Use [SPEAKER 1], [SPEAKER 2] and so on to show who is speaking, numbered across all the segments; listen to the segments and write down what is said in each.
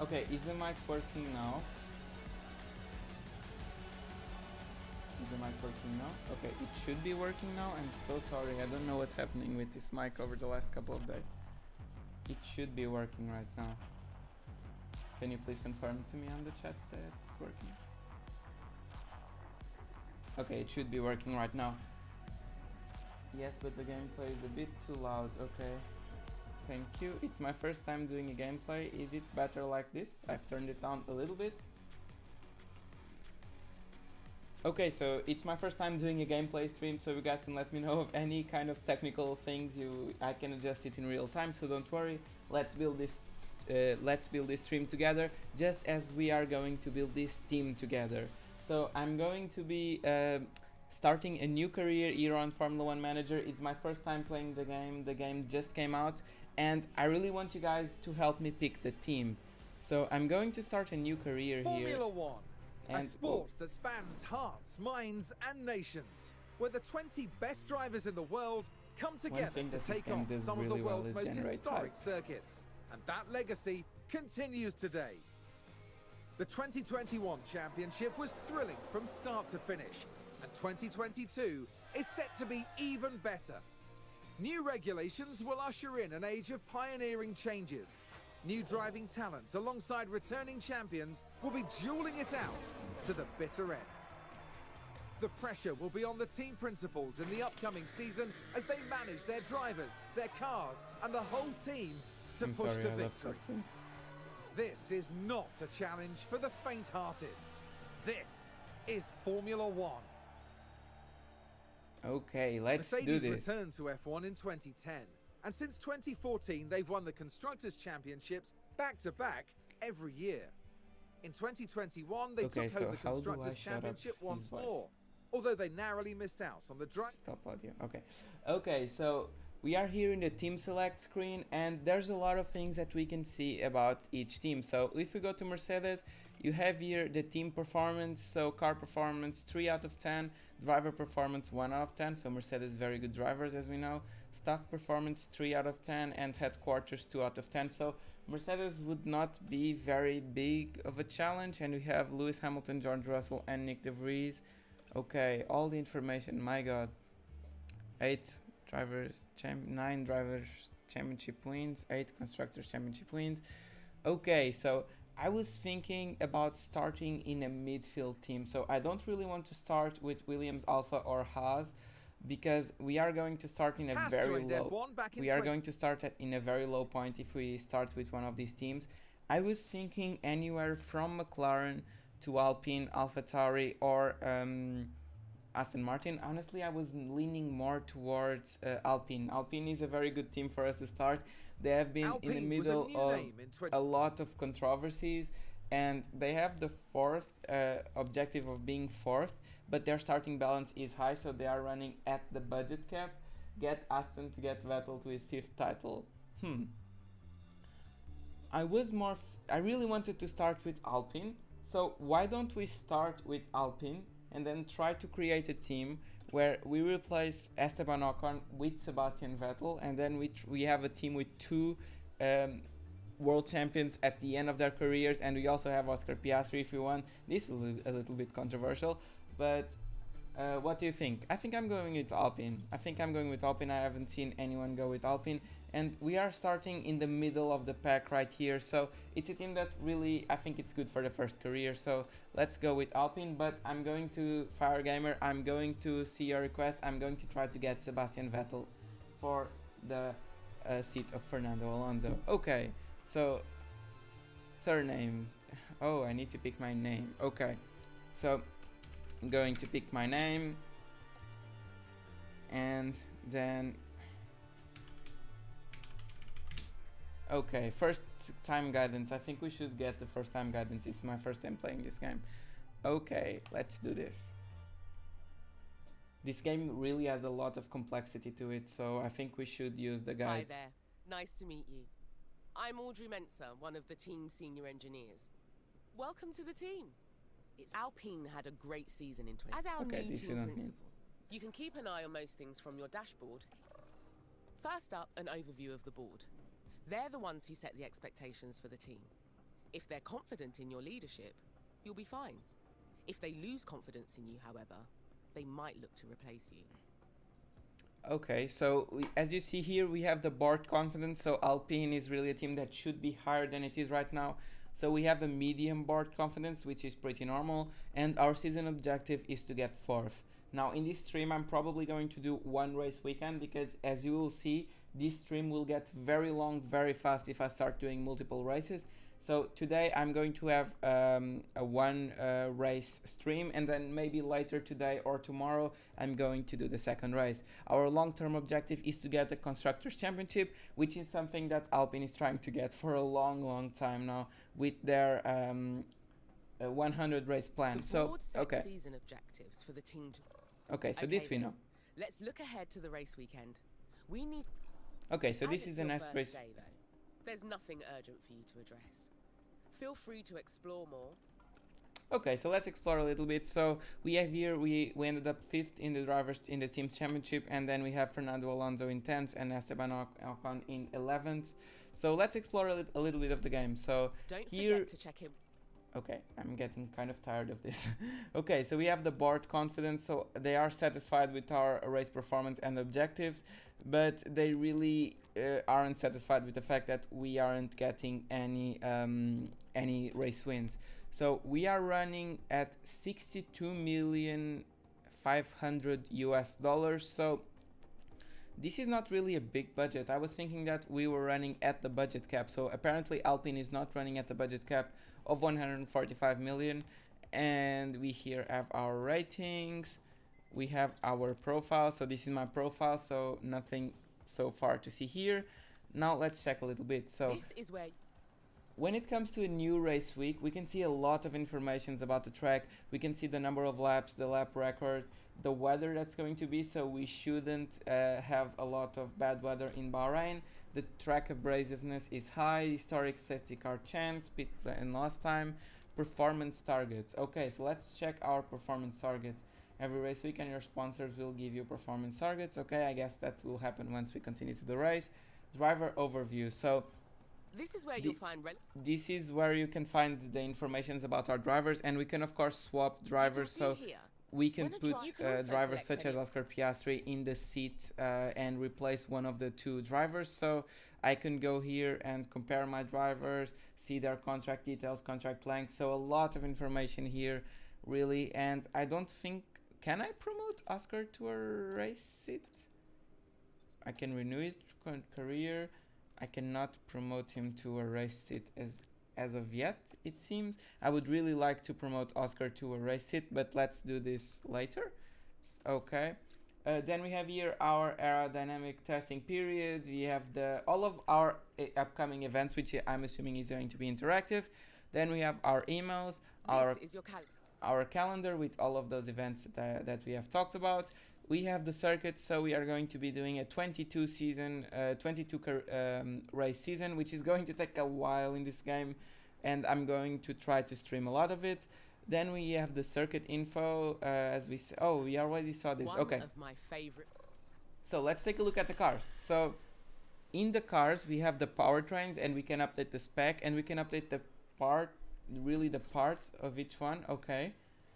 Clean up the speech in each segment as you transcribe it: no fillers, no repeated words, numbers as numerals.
[SPEAKER 1] Okay, is the mic working now? Is the mic working now? Okay, it should be working now. I'm so sorry. I don't know what's happening with this mic over the last couple of days. It should be working right now. Can you please confirm to me on the chat that it's working? Okay, it should be working right now. Yes, but the gameplay is a bit too loud. Okay. Thank you. It's my first time doing a gameplay. Is it better like this? I've turned it down a little bit. Okay, so it's my first time doing a gameplay stream, so you guys can let me know of any kind of technical things. I can adjust it in real time, so don't worry. Let's build this stream together, just as we are going to build this team together. So I'm going to be starting a new career here on Formula 1 Manager. It's my first time playing the game. The game just came out, and I really want you guys to help me pick the team. So I'm going to start a new career here.
[SPEAKER 2] Formula 1. A sport that spans hearts, minds and nations, where the 20 best drivers in the world come together to take on some of the world's most historic circuits. And that legacy continues today. The 2021 championship was thrilling from start to finish, and 2022 is set to be even better. New regulations will usher in an age of pioneering changes. New driving talent alongside returning champions will be dueling it out to the bitter end. The pressure will be on the team principals in the upcoming season as they manage their drivers, their cars and the whole team to push to victory. This is not a challenge for the faint-hearted. This is Formula 1.
[SPEAKER 1] Okay, let's do this.
[SPEAKER 2] Mercedes returned to F1 in 2010. And since 2014, they've won the Constructors' Championships back-to-back every year. In 2021, they took home the Constructors' Championship once more, although they narrowly missed out on the drive.
[SPEAKER 1] Stop audio. Okay, so we are here in the team select screen, and there's a lot of things that we can see about each team. So if we go to Mercedes, you have here the team performance, so car performance 3 out of 10, driver performance 1 out of 10, so Mercedes very good drivers as we know, staff performance 3 out of 10, and headquarters 2 out of 10. So Mercedes would not be very big of a challenge, and we have Lewis Hamilton, George Russell and Nick de Vries. Okay, all the information, my god. 8 drivers, 9 drivers championship wins, 8 constructors championship wins. Okay, so I was thinking about starting in a midfield team, so I don't really want to start with Williams, Alpha or Haas, because we are going to start in a very low. We are going to start in a very low point if we start with one of these teams. I was thinking anywhere from McLaren to Alpine, AlphaTauri or Aston Martin. Honestly, I was leaning more towards Alpine. Alpine is a very good team for us to start. They have been in the middle of a lot of controversies, and they have the fourth objective of being fourth, but their starting balance is high, so they are running at the budget cap. Get Aston to get Vettel to his 5th title. I really wanted to start with Alpine, so why don't we start with Alpine and then try to create a team where we replace Esteban Ocon with Sebastian Vettel, and then we have a team with 2 world champions at the end of their careers, and we also have Oscar Piastri if we want. This is a little bit controversial, but what do you think? I think I'm going with Alpine. I haven't seen anyone go with Alpine, and we are starting in the middle of the pack right here, so it's a team that really, I think it's good for the first career, so let's go with Alpine. But I'm going to, Fire Gamer, I'm going to see your request. I'm going to try to get Sebastian Vettel for the seat of Fernando Alonso. Okay, so surname. Oh, I need to pick my name. Okay, so I'm going to pick my name, and then okay, first time guidance. I think we should get the first time guidance. It's my first time playing this game. Okay, let's do this. This game really has a lot of complexity to it, so I think we should use the guides.
[SPEAKER 3] Hi there, nice to meet you. I'm Audrey Mensa, one of the team's senior engineers. Welcome to the team. Alpine had a great season in 20. As our new team principal, you can keep an eye on most things from your dashboard. First up, an overview of the board. They're the ones who set the expectations for the team. If they're confident in your leadership, you'll be fine. If they lose confidence in you, however, they might look to replace you.
[SPEAKER 1] Okay, so as you see here, we have the board confidence. So Alpine is really a team that should be higher than it is right now. So we have a medium board confidence, which is pretty normal. And our season objective is to get 4th. Now in this stream, I'm probably going to do one race weekend because as you will see, this stream will get very long, very fast if I start doing multiple races. So today I'm going to have a one race stream, and then maybe later today or tomorrow I'm going to do the second race. Our long-term objective is to get the Constructors' Championship, which is something that Alpine is trying to get for a long time now with their 100 race plan. So okay.
[SPEAKER 3] Season objectives for the team
[SPEAKER 1] okay, so this we know.
[SPEAKER 3] Let's look ahead to the race weekend. We need.
[SPEAKER 1] Okay, so this is the next race.
[SPEAKER 3] Day, though, there's nothing urgent for you to address. Feel free to explore more.
[SPEAKER 1] Okay, so let's explore a little bit. So we have here, we ended up 5th in the drivers in the team's championship, and then we have Fernando Alonso in 10th and Esteban Ocon in 11th. So let's explore a little bit of the game. So
[SPEAKER 3] don't
[SPEAKER 1] here,
[SPEAKER 3] forget to check in.
[SPEAKER 1] Okay, I'm getting kind of tired of this. Okay, so we have the board confidence, so they are satisfied with our race performance and objectives, but they really aren't satisfied with the fact that we aren't getting any race wins. So we are running at 62,500,000 US dollars. So this is not really a big budget. I was thinking that we were running at the budget cap. So apparently Alpine is not running at the budget cap of 145 million. And we here have our ratings. We have our profile. So this is my profile. So nothing so far to see here. Now let's check a little bit. So
[SPEAKER 3] this is where
[SPEAKER 1] when it comes to a new race week, we can see a lot of information about the track. We can see the number of laps, the lap record, the weather that's going to be. So we shouldn't have a lot of bad weather in Bahrain. The track abrasiveness is high, historic safety car chance, pit and last time, performance targets. Okay, so let's check our performance targets. Every race weekend your sponsors will give you performance targets. Okay, I guess that will happen once we continue to the race. Driver overview. So
[SPEAKER 3] this is where you'll find
[SPEAKER 1] this is where you can find the information about our drivers, and we can of course swap drivers. So we can put drivers such as Oscar Piastri in the seat and replace one of the two drivers. So I can go here and compare my drivers, see their contract details, contract length. So a lot of information here, really. And I don't think, can I promote Oscar to a race seat? I can renew his career. I cannot promote him to a race seat as of yet, it seems. I would really like to promote Oscar to a race seat, but let's do this later. Okay. Then we have here our aerodynamic testing period. We have all of our upcoming events, which I'm assuming is going to be interactive. Then we have our emails, our calendar with all of those events that we have talked about. We have the circuit, so we are going to be doing a 22 race season, which is going to take a while in this game, and I'm going to try to stream a lot of it. Then we have the circuit info, we already saw this. Okay.
[SPEAKER 3] One of my favorite.
[SPEAKER 1] So let's take a look at the cars. So in the cars, we have the powertrains, and we can update the spec, and we can update the parts of each one. Okay.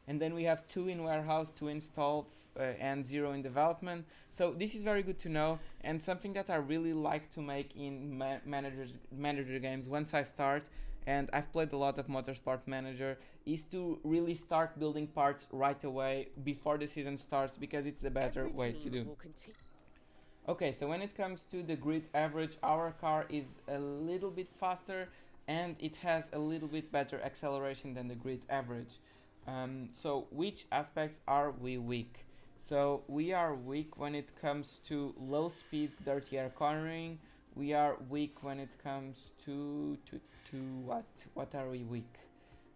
[SPEAKER 1] And then we have 2 in warehouse, 2 installed, and 0 in development. So this is very good to know, and something that I really like to make in manager games once I start, and I've played a lot of Motorsport Manager, is to really start building parts right away before the season starts, because it's the better way to do. Okay, so when it comes to the grid average, our car is a little bit faster, and it has a little bit better acceleration than the grid average. So which aspects are we weak? So we are weak when it comes to low speed dirty air cornering. We are weak when it comes to what are we weak?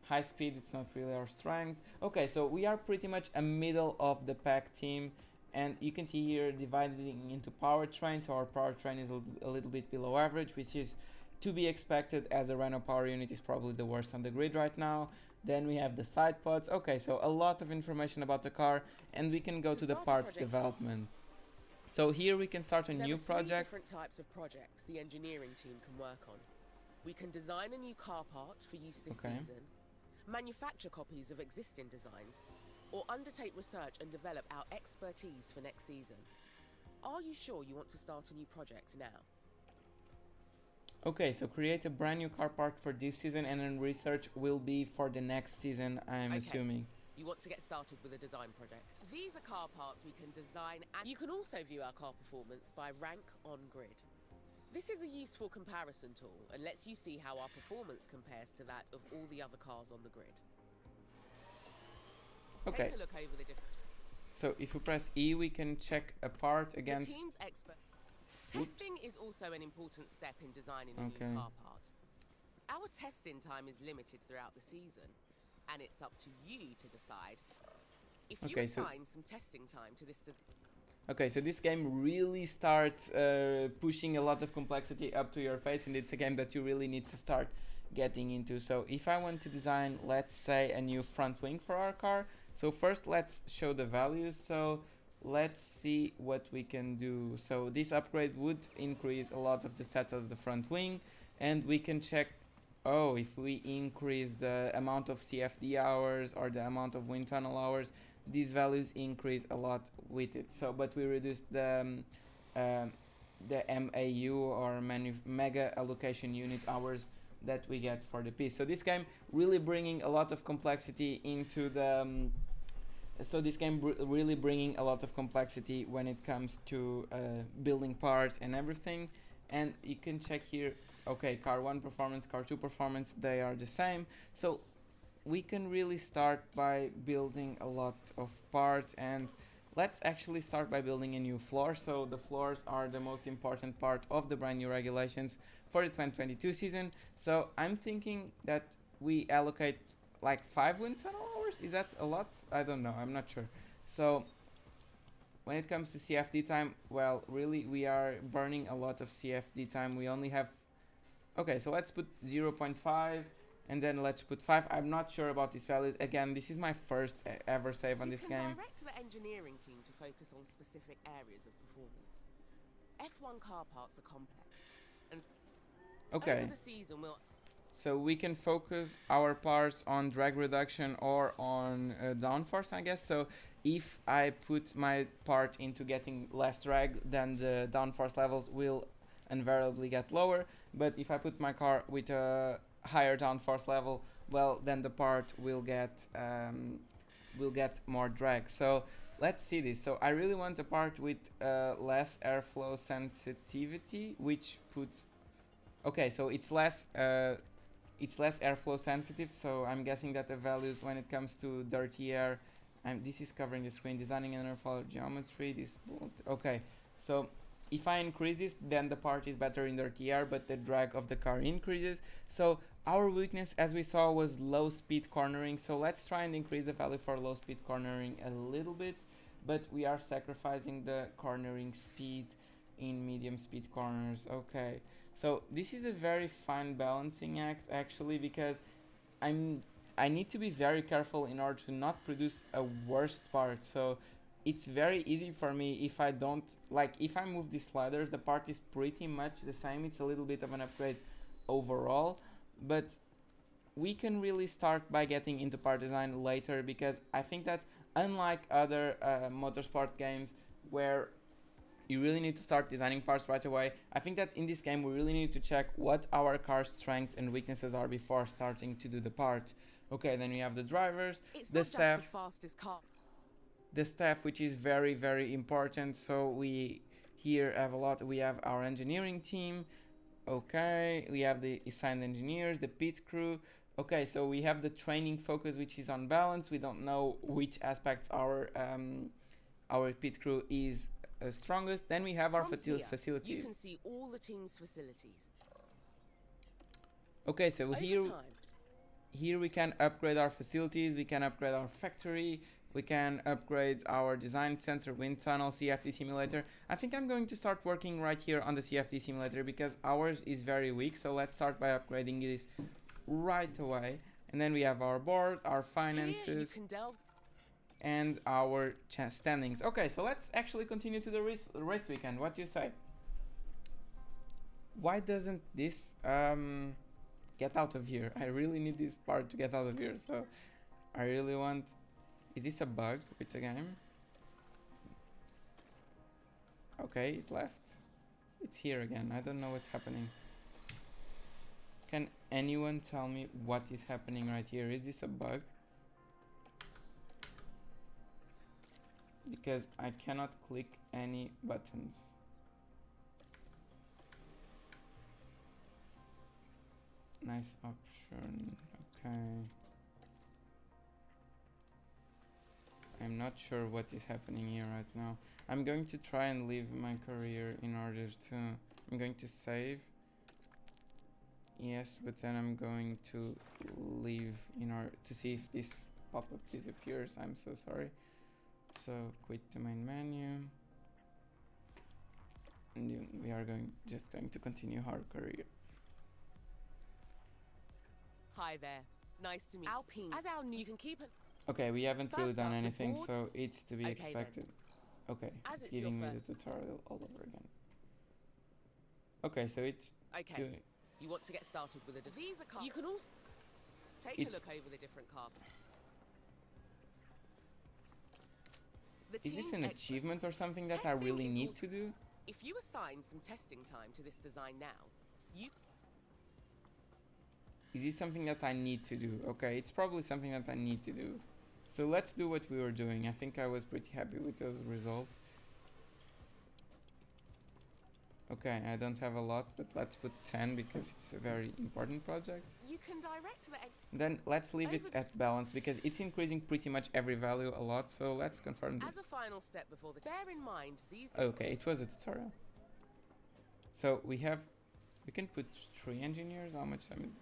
[SPEAKER 1] High speed, it's not really our strength. Okay, so we are pretty much a middle of the pack team, and you can see here dividing into powertrain. So our powertrain is a little bit below average, which is to be expected, as the Renault power unit is probably the worst on the grid right now. Then we have the side pods. Okay, so a lot of information about the car, and we can go to the parts development. So here we can start a new project.
[SPEAKER 3] There are 3 different types of projects the engineering team can work on. We can design a new car part for use this season, manufacture copies of existing designs, or undertake research and develop our expertise for next season. Are you sure you want to start a new project now?
[SPEAKER 1] Okay, so create a brand new car part for this season, and then research will be for the next season, I'm assuming.
[SPEAKER 3] You want to get started with a design project. These are car parts we can design, and you can also view our car performance by rank on grid. This is a useful comparison tool and lets you see how our performance compares to that of all the other cars on the grid.
[SPEAKER 1] Okay.
[SPEAKER 3] Take a look over the different.
[SPEAKER 1] So if we press E, we can check a part against.
[SPEAKER 3] The team's expert. Testing is also an important step in designing a new car part. Our testing time is limited throughout the season, and it's up to you to decide if you assign some testing time to this.
[SPEAKER 1] Okay, so this game really starts pushing a lot of complexity up to your face, and it's a game that you really need to start getting into. So if I want to design, let's say, a new front wing for our car, so first let's show the values. So let's see what we can do. So this upgrade would increase a lot of the stats of the front wing, and we can check, oh, if we increase the amount of CFD hours or the amount of wind tunnel hours, these values increase a lot with it. So but we reduce the MAU or mega allocation unit hours that we get for the piece. So this game really bringing a lot of complexity into the really bringing a lot of complexity when it comes to building parts and everything. And you can check here, okay, car 1 performance, car 2 performance, they are the same. So we can really start by building a lot of parts, and let's actually start by building a new floor. So the floors are the most important part of the brand new regulations for the 2022 season. So I'm thinking that we allocate like 5 wind tunnel hours. Is that a lot? I don't know, I'm not sure. So when it comes to CFD time, well, really we are burning a lot of CFD time. We only have, okay, so let's put 0.5 and then let's put 5. I'm not sure about these values. Again, this is my first ever save on this game.
[SPEAKER 3] You can direct the engineering team to focus on specific areas of performance. F1 car parts are complex, and over the season
[SPEAKER 1] so we can focus our parts on drag reduction or on downforce, I guess. So if I put my part into getting less drag, then the downforce levels will invariably get lower. But if I put my car with a higher downforce level, well, then the part will get more drag. So let's see this. So I really want a part with less airflow sensitivity, which puts, okay, so it's less airflow sensitive. So I'm guessing that the values when it comes to dirty air, this is covering the screen, designing and airflow geometry, this, okay, so if I increase this, then the part is better in dirty air, but the drag of the car increases. So our weakness, as we saw, was low speed cornering. So let's try and increase the value for low speed cornering a little bit, but we are sacrificing the cornering speed in medium speed corners. Okay, so this is a very fine balancing act actually, because I need to be very careful in order to not produce a worst part. So it's very easy for me if I don't, like, if I move these sliders, the part is pretty much the same. It's a little bit of an upgrade overall, but we can really start by getting into part design later, because I think that unlike other motorsport games where you really need to start designing parts right away, I think that in this game we really need to check what our car's strengths and weaknesses are before starting to do the part. Okay, then we have the drivers, the staff,
[SPEAKER 3] the fastest car.
[SPEAKER 1] The staff, which is very, very important. So we here have we have our engineering team. Okay, we have the assigned engineers, the pit crew. Okay, so we have the training focus, which is on balance. We don't know which aspects our pit crew is strongest. Then we have our facilities.
[SPEAKER 3] You can see all the team's facilities.
[SPEAKER 1] Okay, so here we can upgrade our facilities. We can upgrade our factory. We can upgrade our design center, wind tunnel, CFD simulator. I think I'm going to start working right here on the CFD simulator because ours is very weak. So let's start by upgrading this right away. And then we have our board, our finances, and our standings. Okay, so let's actually continue to the race weekend. What do you say? Why doesn't this get out of here. I really need this part to get out of here. So I really want... Is this a bug with the game? Okay, it left. It's here again. I don't know what's happening. Can anyone tell me what is happening right here? Is this a bug? Because I cannot click any buttons. Nice option. Okay. I'm not sure what is happening here right now. I'm going to try and leave my career in order to... I'm going to save. Yes, but then I'm going to leave in order to see if this pop-up disappears. I'm so sorry. So quit the main menu. And we are just going to continue our career.
[SPEAKER 3] Hi there. Nice to meet you. Alpine. As our new, you can keep it.
[SPEAKER 1] Okay, we haven't really done anything, so it's to be expected.
[SPEAKER 3] Then.
[SPEAKER 1] Okay, it's giving me the tutorial all over again. Okay, so it's doing...
[SPEAKER 3] You want to get started with a visa card. You can also take a look over the different car.
[SPEAKER 1] Is this an achievement or something that I really need to do?
[SPEAKER 3] If you assign some testing time to this design now, you...
[SPEAKER 1] Is this something that I need to do? Okay, it's probably something that I need to do. So let's do what we were doing. I think I was pretty happy with those results. Okay, I don't have a lot, but let's put 10 because it's a very important project.
[SPEAKER 3] You can direct the...
[SPEAKER 1] Then let's leave it at balance because it's increasing pretty much every value a lot. So let's confirm this.
[SPEAKER 3] As a final step before the... Bear in mind these...
[SPEAKER 1] Okay, it was a tutorial. So we can put 3 engineers. How much time?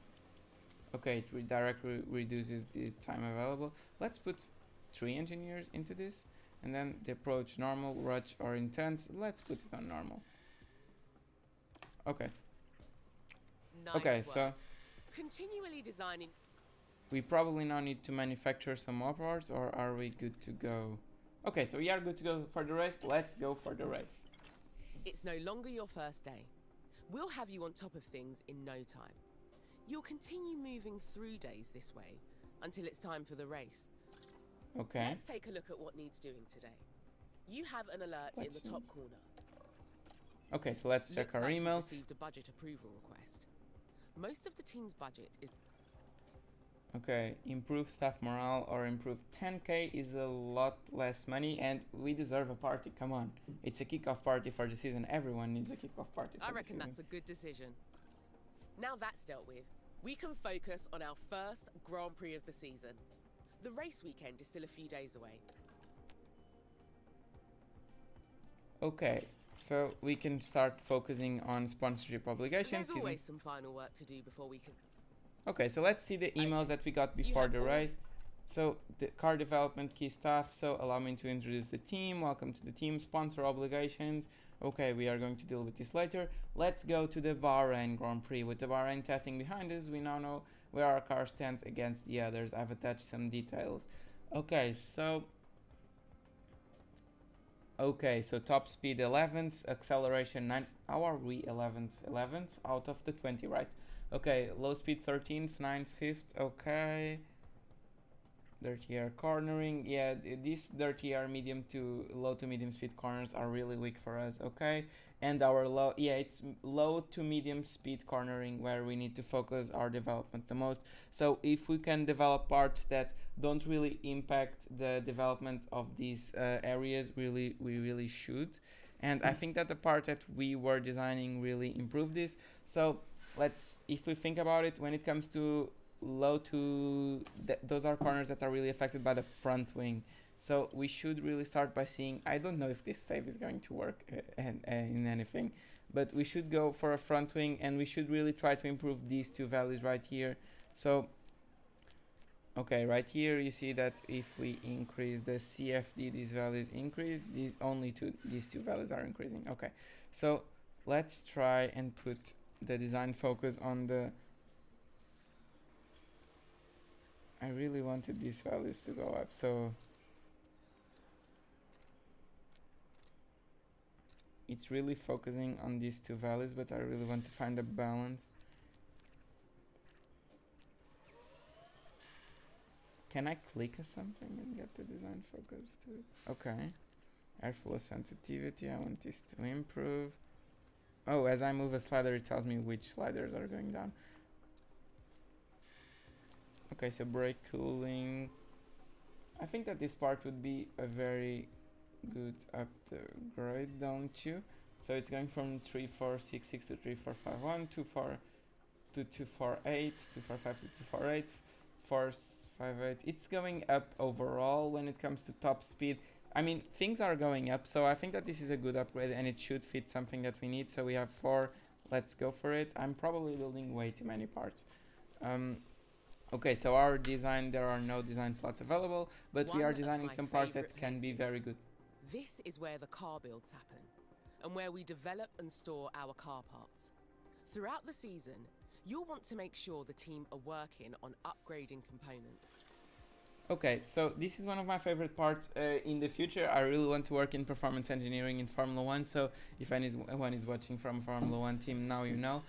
[SPEAKER 1] Okay, it directly reduces the time available. Let's put 3 engineers into this. And then the approach normal, rush or intense. Let's put it on normal. Okay.
[SPEAKER 3] Nice
[SPEAKER 1] okay,
[SPEAKER 3] work.
[SPEAKER 1] So
[SPEAKER 3] continually designing.
[SPEAKER 1] We probably now need to manufacture some more parts, or are we good to go? Okay, so we are good to go for the race. Let's go for the race.
[SPEAKER 3] It's no longer your first day. We'll have you on top of things in no time. You'll continue moving through days this way until it's time for the race.
[SPEAKER 1] Okay.
[SPEAKER 3] Let's take a look at what needs doing today. You have an alert in the top corner.
[SPEAKER 1] Okay, so let's check our emails.
[SPEAKER 3] You've received a budget approval request. Most of the team's budget is...
[SPEAKER 1] Okay, improve staff morale or improve 10k is a lot less money and we deserve a party, come on. It's a kickoff party for the season, everyone needs a kickoff party for
[SPEAKER 3] I reckon that's a good decision. Now that's dealt with, we can focus on our first Grand Prix of the season. The race weekend is still a few days away.
[SPEAKER 1] Okay. So we can start focusing on sponsorship obligations.
[SPEAKER 3] There's always some final work to do before we can...
[SPEAKER 1] Okay, so let's see the emails that we got before the race. So the car development key staff. So allow me to introduce the team. Welcome to the team. Sponsor obligations. Okay, we are going to deal with this later. Let's go to the Bahrain Grand Prix. With the Bahrain testing behind us, we now know where our car stands against the others. I've attached some details. Okay, so top speed 11th, acceleration 9th. How are we 11th? 11th out of the 20, right? Okay, low speed 13th, 9th, 5th. Okay. Dirty air cornering. Yeah, these dirty air low to medium speed corners are really weak for us. Okay. And our it's low to medium speed cornering where we need to focus our development the most. So if we can develop parts that don't really impact the development of these areas, we really should. And I think that the part that we were designing really improved this. So if we think about it, when it comes to low to those are corners that are really affected by the front wing. So we should really start by seeing, I don't know if this save is going to work in anything, but we should go for a front wing and we should really try to improve these two values right here. So, okay, right here you see that if we increase the CFD, these values increase, these two values are increasing. Okay, so let's try and put the design focus on the, I really wanted these values to go up, so it's really focusing on these two values, but I really want to find a balance. Can I click on something and get the design focus to it? Okay. Airflow sensitivity, I want this to improve. Oh, as I move a slider, it tells me which sliders are going down. Okay, so brake cooling. I think that this part would be a very good upgrade, don't you? So it's going from 3466 to 3451, 248, 245 to 248, 458. It's going up overall when it comes to top speed. I mean, things are going up, so I think that this is a good upgrade and it should fit something that we need. So we have 4, let's go for it. I'm probably building way too many parts. Okay, so our design, there are no design slots available, but we are designing some parts that can be very good.
[SPEAKER 3] This is where the car builds happen, and where we develop and store our car parts. Throughout the season, you'll want to make sure the team are working on upgrading components.
[SPEAKER 1] Okay, so this is one of my favorite parts. In the future, I really want to work in performance engineering in Formula 1, so if anyone is watching from Formula 1 team, now you know.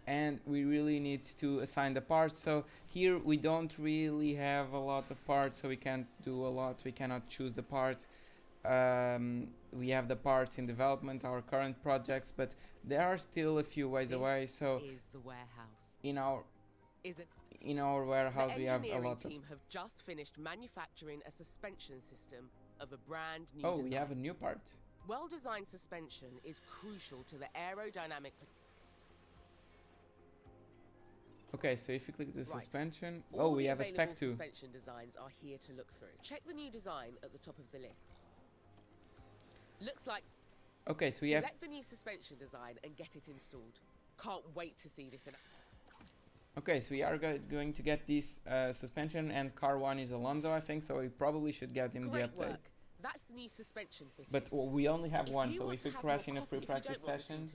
[SPEAKER 1] And we really need to assign the parts. So here we don't really have a lot of parts, so we can't do a lot. We cannot choose the parts. We have the parts in development, our current projects, but there are still a few ways away. So
[SPEAKER 3] is the warehouse.
[SPEAKER 1] In our warehouse we have a lot
[SPEAKER 3] of... The engineering team have just finished manufacturing a suspension system of a brand new design.
[SPEAKER 1] We have a new part.
[SPEAKER 3] Well-designed suspension is crucial to the aerodynamic...
[SPEAKER 1] Okay, so if you click the suspension, we have a spec too.
[SPEAKER 3] Suspension designs are here to look through. Check the new design at the top of the list. Looks like...
[SPEAKER 1] Okay, so we have...
[SPEAKER 3] Select the new suspension design and get it installed. Can't wait to see this in...
[SPEAKER 1] Okay, so we are going to get this suspension, and car 1 is Alonso, I think, so we probably should get him the update.
[SPEAKER 3] Work. That's the new suspension fitting.
[SPEAKER 1] But we only have one, so if we crash in a free practice session,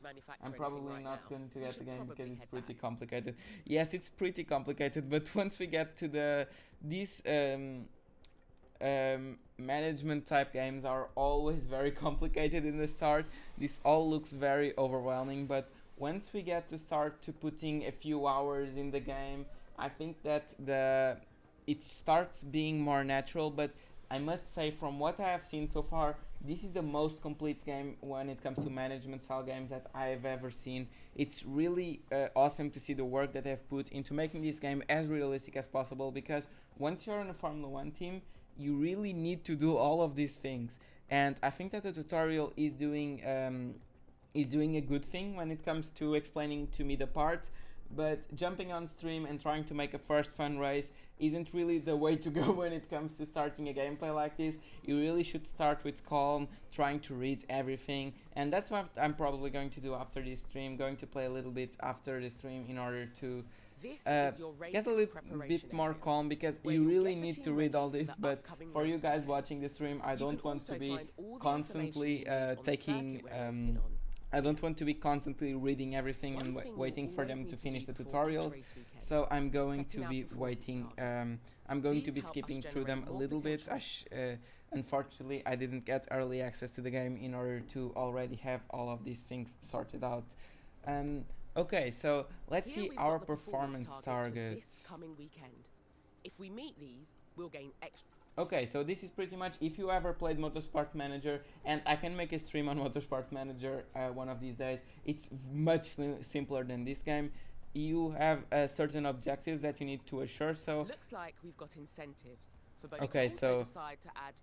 [SPEAKER 1] I'm probably not going to get the game because it's pretty complicated. Yes, it's pretty complicated, but once we get to these management type games are always very complicated in the start. This all looks very overwhelming, but once we get to start to putting a few hours in the game, I think that it starts being more natural. But I must say, from what I have seen so far, this is the most complete game when it comes to management style games that I have ever seen. It's really awesome to see the work that they've put into making this game as realistic as possible, because once you're on a Formula 1 team, you really need to do all of these things. And I think that the tutorial is doing a good thing when it comes to explaining to me the parts. But jumping on stream and trying to make a first fun race isn't really the way to go when it comes to starting a gameplay like this. You really should start with calm, trying to read everything, and that's what I'm probably going to do after this stream. Going to play a little bit after the stream in order to get a little bit more calm, because you really need to read all this. But for you guys watching the stream, I don't want to be constantly I don't want to be constantly reading everything and waiting for them to finish the tutorials, so I'm going to be waiting. I'm going to be skipping through them a little bit. Unfortunately, I didn't get early access to the game in order to already have all of these things sorted out. Okay, so let's see our performance targets.
[SPEAKER 3] Coming weekend. If we meet these, we'll gain extra.
[SPEAKER 1] Okay, so this is pretty much, if you ever played Motorsport Manager, and I can make a stream on Motorsport Manager one of these days, it's much simpler than this game. You have certain objectives that you need to assure, so...
[SPEAKER 3] Looks like we've got incentives for both.
[SPEAKER 1] Okay, so...
[SPEAKER 3] decide to add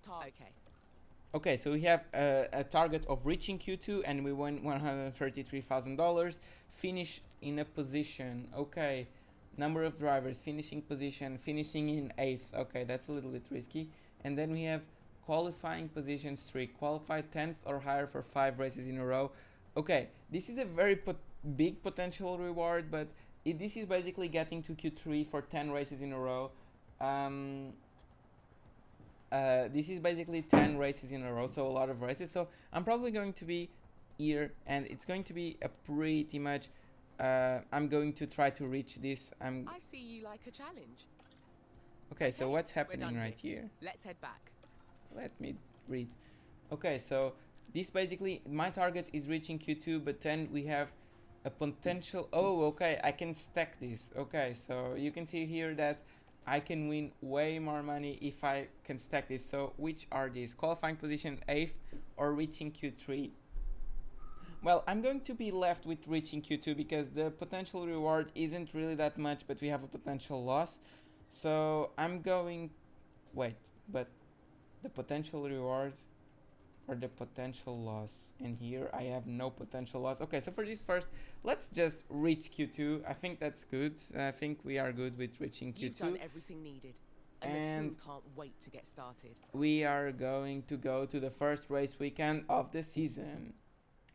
[SPEAKER 1] Okay, so we have a target of reaching Q2, and we won $133,000. Finish in a position, okay. Number of drivers, finishing position, finishing in 8th. Okay, that's a little bit risky. And then we have qualifying position streak, qualified 10th or higher for 5 races in a row. Okay, this is a very big potential reward, but this is basically getting to Q3 for 10 races in a row. This is basically 10 races in a row, so a lot of races. So I'm probably going to be here, and it's going to be a pretty much... I'm going to try to reach this.
[SPEAKER 3] I see you like a challenge.
[SPEAKER 1] Okay, so what's happening right here?
[SPEAKER 3] Let's head back.
[SPEAKER 1] Let me read. Okay, so this basically, my target is reaching Q2, but then we have a potential... Oh, okay, I can stack this. Okay, so you can see here that I can win way more money if I can stack this. So which are these? Qualifying position 8th or reaching Q3? Well, I'm going to be left with reaching Q2 because the potential reward isn't really that much, but we have a potential loss. So I'm going... Wait, but the potential reward or the potential loss? And here I have no potential loss. Okay, so for this first, let's just reach Q2. I think that's good. I think we are good with reaching Q2.
[SPEAKER 3] You've done everything needed. And the team can't wait to get started.
[SPEAKER 1] We are going to go to the first race weekend of the season.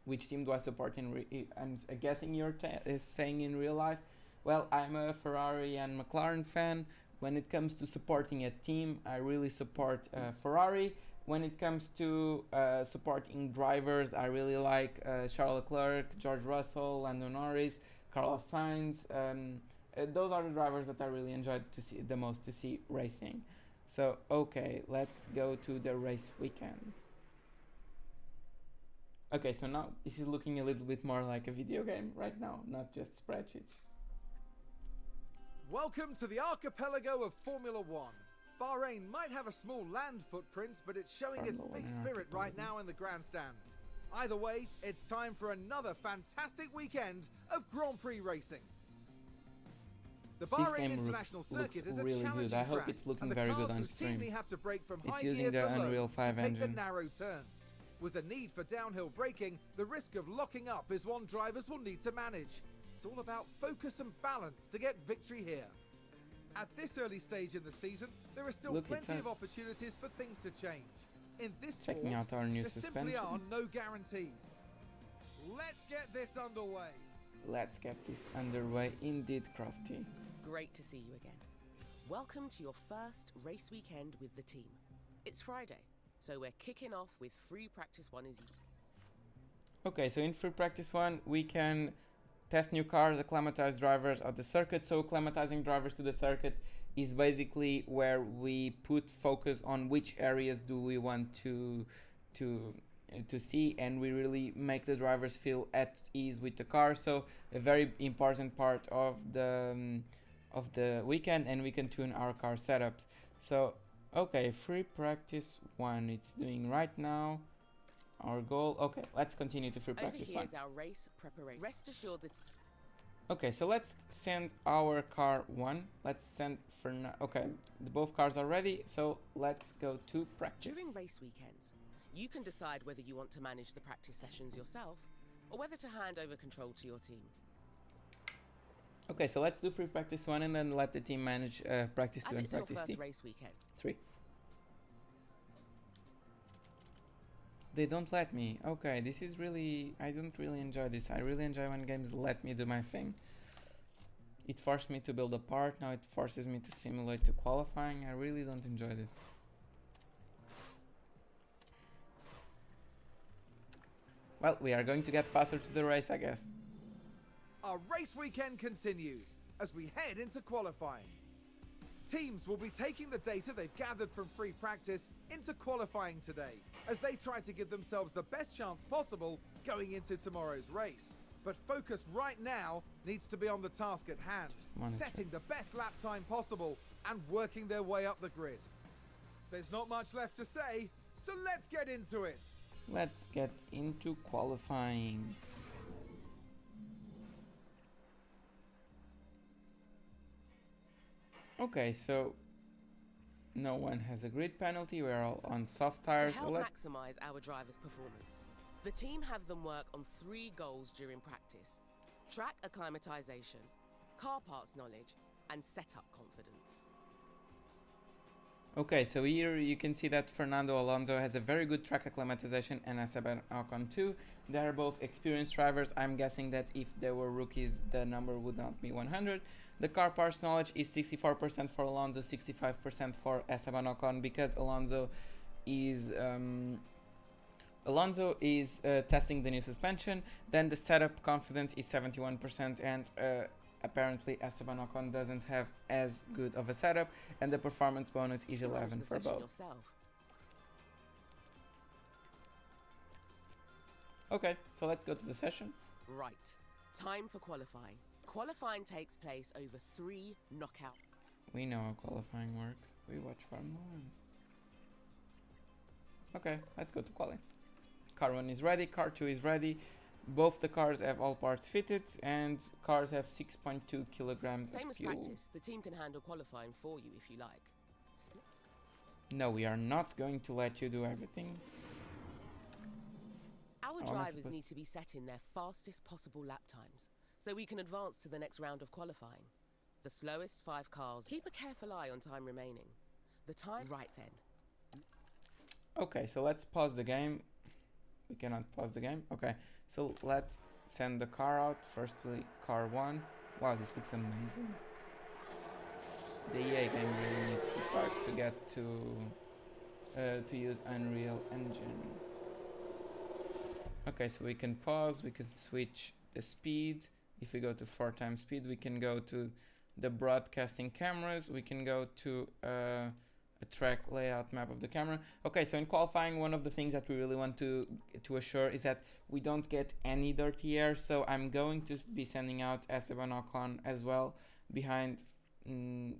[SPEAKER 1] Which team do I support I'm guessing you're saying in real life. Well, I'm a Ferrari and McLaren fan. When it comes to supporting a team, I really support Ferrari. When it comes to supporting drivers, I really like Charles Leclerc, George Russell, Lando Norris, Carlos Sainz. Those are the drivers that I really enjoyed to see the most to see racing. So okay, let's go to the race weekend. Okay, so now this is looking a little bit more like a video game right now, not just spreadsheets.
[SPEAKER 2] Welcome to the archipelago of Formula One. Bahrain might have a small land footprint, but it's showing its big spirit right now in the grandstands. Either way, it's time for another fantastic weekend of Grand Prix racing. The Bahrain International Circuit is a
[SPEAKER 1] really
[SPEAKER 2] challenging
[SPEAKER 1] good. I hope
[SPEAKER 2] track,
[SPEAKER 1] it's looking
[SPEAKER 2] and the
[SPEAKER 1] very
[SPEAKER 2] cars
[SPEAKER 1] good on stream.
[SPEAKER 2] routinely have to brake from
[SPEAKER 1] It's
[SPEAKER 2] high
[SPEAKER 1] using
[SPEAKER 2] gear
[SPEAKER 1] the
[SPEAKER 2] to low
[SPEAKER 1] Unreal 5
[SPEAKER 2] to take
[SPEAKER 1] engine.
[SPEAKER 2] the narrow turns. With the need for downhill braking, the risk of locking up is one drivers will need to manage. It's all about focus and balance to get victory here. At this early stage in the season, there are still plenty of opportunities for things to change. In this sport,
[SPEAKER 1] out our new
[SPEAKER 2] there simply are no guarantees. Let's get this underway.
[SPEAKER 1] Let's get this underway indeed, Crafty.
[SPEAKER 3] Great to see you again. Welcome to your first race weekend with the team. It's Friday, so we're kicking off with free practice 1
[SPEAKER 1] Okay, so in free practice 1 we can test new cars, acclimatize drivers at the circuit. So acclimatizing drivers to the circuit is basically where we put focus on which areas do we want to see, and we really make the drivers feel at ease with the car. So a very important part of the weekend, and we can tune our car setups. So okay, free practice 1 it's doing right now. Our goal. Okay, let's continue to free practice 1.
[SPEAKER 3] Over here is our race preparation. Rest assured that...
[SPEAKER 1] Okay, so let's send our car 1. Let's send for now. Okay, both cars are ready, so let's go to practice.
[SPEAKER 3] During race weekends, you can decide whether you want to manage the practice sessions yourself or whether to hand over control to your team.
[SPEAKER 1] Okay, so let's do free practice 1 and then let the team manage practice 2 and practice 3.
[SPEAKER 3] As it's your first race weekend.
[SPEAKER 1] 3. They don't let me. Okay, this is really... I don't really enjoy this. I really enjoy when games let me do my thing. It forced me to build a part. Now it forces me to simulate to qualifying. I really don't enjoy this. Well, we are going to get faster to the race, I guess.
[SPEAKER 2] Our race weekend continues as we head into qualifying. Teams will be taking the data they've gathered from free practice into qualifying today, as they try to give themselves the best chance possible going into tomorrow's race. But focus right now needs to be on the task at hand, setting the best lap time possible and working their way up the grid. There's not much left to say, so let's get into it.
[SPEAKER 1] Let's get into qualifying. Okay, so no one has a grid penalty. We're all on soft tires.
[SPEAKER 3] To help maximize our drivers' performance, the team have them work on 3 goals during practice: track acclimatization, car parts knowledge, and setup confidence.
[SPEAKER 1] Okay, so here you can see that Fernando Alonso has a very good track acclimatization, and Esteban Ocon too. They are both experienced drivers. I'm guessing that if they were rookies, the number would not be 100. The car parts knowledge is 64% for Alonso, 65% for Esteban Ocon, because Alonso is testing the new suspension. Then the setup confidence is 71%, and apparently Esteban Ocon doesn't have as good of a setup, and the performance bonus is 11 for both. Okay, so let's go to the session.
[SPEAKER 3] Right, time for qualifying. Qualifying takes place over 3 knockout.
[SPEAKER 1] We know how qualifying works. We watch Formula 1. Okay, let's go to quali. Car 1 is ready, car 2 is ready. Both the cars have all parts fitted, and cars have 6.2 kilograms
[SPEAKER 3] Same
[SPEAKER 1] of
[SPEAKER 3] as
[SPEAKER 1] fuel.
[SPEAKER 3] practice, the team can handle qualifying for you if you like.
[SPEAKER 1] No, we are not going to let you do everything.
[SPEAKER 3] Our drivers need to be setting their fastest possible lap times, so we can advance to the next round of qualifying. The slowest 5 cars. Keep a careful eye on time remaining. The time... Right then.
[SPEAKER 1] Okay, so let's pause the game. We cannot pause the game. Okay, so let's send the car out. Firstly, car 1. Wow, this looks amazing. The EA game really needs to start to get to use Unreal Engine. Okay, so we can pause. We can switch the speed. If we go to 4 times speed, we can go to the broadcasting cameras. We can go to a track layout map of the camera. Okay, so in qualifying, one of the things that we really want to assure is that we don't get any dirty air. So I'm going to be sending out Esteban Ocon as well behind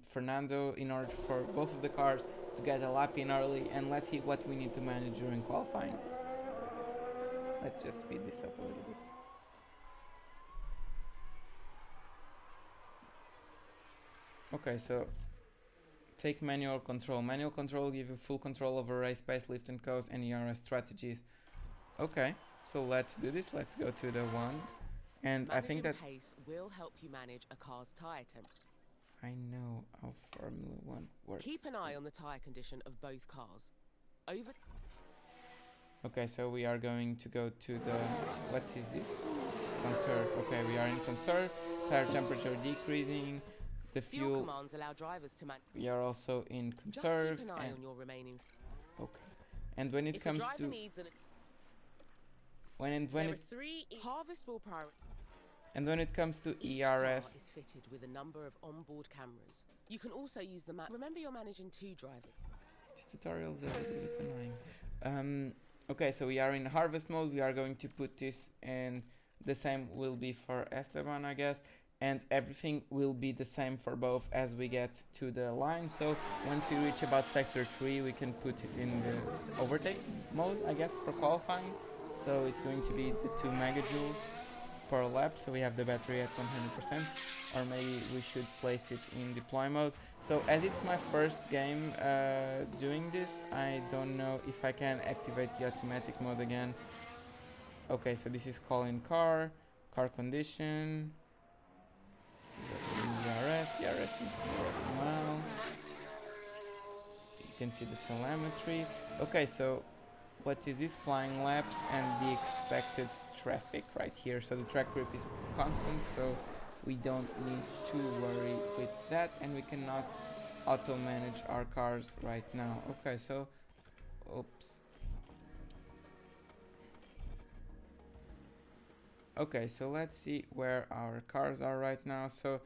[SPEAKER 1] Fernando in order for both of the cars to get a lap in early, and let's see what we need to manage during qualifying. Let's just speed this up a little bit. Okay, so take manual control. Manual control will give you full control over race pace, lift and coast, and ERS strategies. Okay, so let's do this. Let's go to the 1. And
[SPEAKER 3] Managing
[SPEAKER 1] I think that
[SPEAKER 3] pace will help you manage a car's tyre temperature.
[SPEAKER 1] I know how Formula 1 works.
[SPEAKER 3] Keep an eye on the tyre condition of both cars.
[SPEAKER 1] Okay, so we are going to go to the... What is this? Conserve. Okay, we are in conserve. Tire temperature decreasing. The fuel
[SPEAKER 3] commands allow drivers to manage.
[SPEAKER 1] We are also in conserve.
[SPEAKER 3] Just keep an eye on your remaining.
[SPEAKER 1] Okay. And when it comes to...
[SPEAKER 3] Harvest will prioritize.
[SPEAKER 1] And when it comes to
[SPEAKER 3] Each
[SPEAKER 1] ERS...
[SPEAKER 3] car is fitted with a number of onboard cameras. You can also use the map. Remember, you're managing 2 drivers.
[SPEAKER 1] This tutorial is a little bit annoying. Okay, so we are in harvest mode. We are going to put this, and the same will be for Esteban, I guess. And everything will be the same for both as we get to the line. So once we reach about sector 3, we can put it in the overtake mode, I guess, for qualifying. So it's going to be the 2 megajoules per lap. So we have the battery at 100%, or maybe we should place it in deploy mode. So as it's my first game doing this, I don't know if I can activate the automatic mode again. Okay, so this is call in car condition. DRS seems to be working well. You can see the telemetry. Okay, so what is this? Flying laps and the expected traffic right here. So the track grip is constant, so we don't need to worry with that, and we cannot auto manage our cars right now. Okay, so oops. Okay, so let's see where our cars are right now. So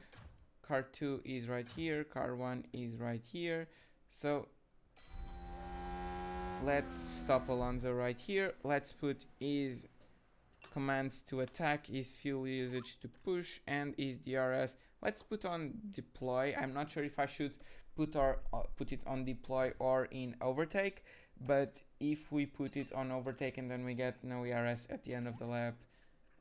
[SPEAKER 1] car 2 is right here, car 1 is right here. So let's stop Alonso right here. Let's put his commands to attack, his fuel usage to push, and his DRS. Let's put on deploy. I'm not sure if I should put it on deploy or in overtake, but if we put it on overtake and then we get no ERS at the end of the lap,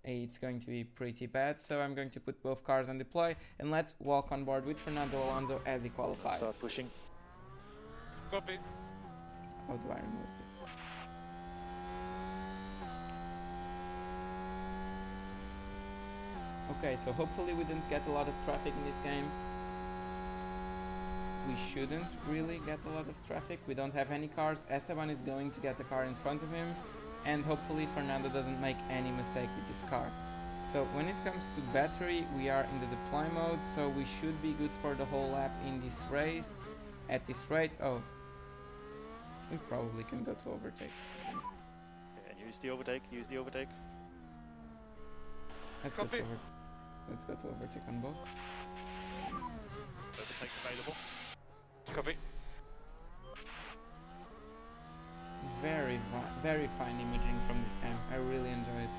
[SPEAKER 1] it's going to be pretty bad. So I'm going to put both cars on deploy, and let's walk on board with Fernando Alonso as he qualifies.
[SPEAKER 4] Start pushing.
[SPEAKER 5] Copy.
[SPEAKER 1] How do I remove this? Okay, so hopefully we didn't get a lot of traffic in this game. We shouldn't really get a lot of traffic. We don't have any cars. Esteban is going to get a car in front of him, and hopefully Fernando doesn't make any mistake with his car. So when it comes to battery, we are in the deploy mode, so we should be good for the whole lap in this race. At this rate, oh, we probably can go to overtake.
[SPEAKER 4] And use the overtake,
[SPEAKER 1] Let's go to overtake on both.
[SPEAKER 5] Overtake available. Copy.
[SPEAKER 1] Very fine imaging from this game. I really enjoy it.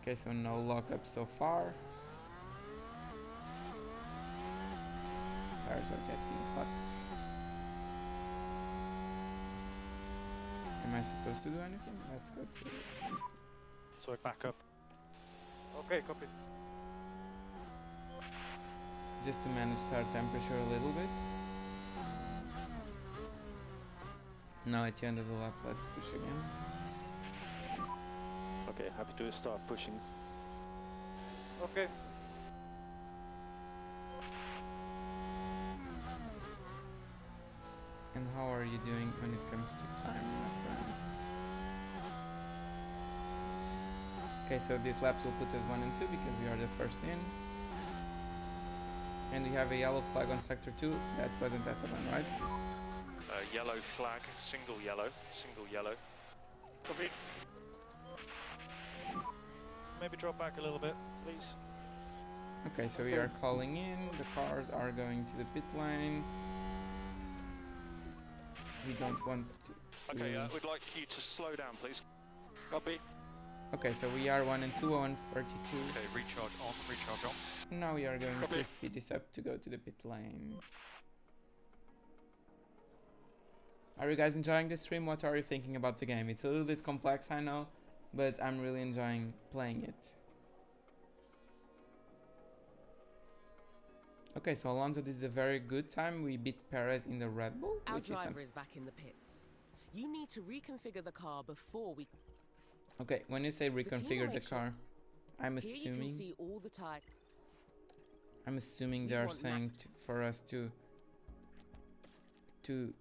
[SPEAKER 1] Okay, so no lockup so far. tires are getting hot. Am I supposed to do anything? Let's go to...
[SPEAKER 4] So back up. Okay, copy.
[SPEAKER 1] Just to manage tire temperature a little bit. Now at the end of the lap, let's push again.
[SPEAKER 4] Okay, happy to start pushing.
[SPEAKER 5] Okay.
[SPEAKER 1] And how are you doing when it comes to time, my friend? Okay, so these laps will put us 1 and 2 because we are the first in. And we have a yellow flag on sector 2. That wasn't Esteban, right?
[SPEAKER 5] Yellow flag, single yellow.
[SPEAKER 4] Copy. Maybe drop back a little bit, please.
[SPEAKER 1] Okay, so we are calling in. The cars are going to the pit lane. We don't want to...
[SPEAKER 5] Okay, we'd like you to slow down, please.
[SPEAKER 4] Copy.
[SPEAKER 1] Okay, so we are 1 and 2 on 32.
[SPEAKER 5] Okay, recharge on.
[SPEAKER 1] Now we are going to speed this up to go to the pit lane. Are you guys enjoying the stream? What are you thinking about the game? It's a little bit complex, I know, but I'm really enjoying playing it. Okay, so Alonso did a very good time. We beat Perez in the Red Bull.
[SPEAKER 3] Our driver is back in the pits. You need to reconfigure the car before we...
[SPEAKER 1] Okay, when you say reconfigure the car, I'm
[SPEAKER 3] Here you can
[SPEAKER 1] assuming...
[SPEAKER 3] see all the
[SPEAKER 1] I'm assuming they are saying for us to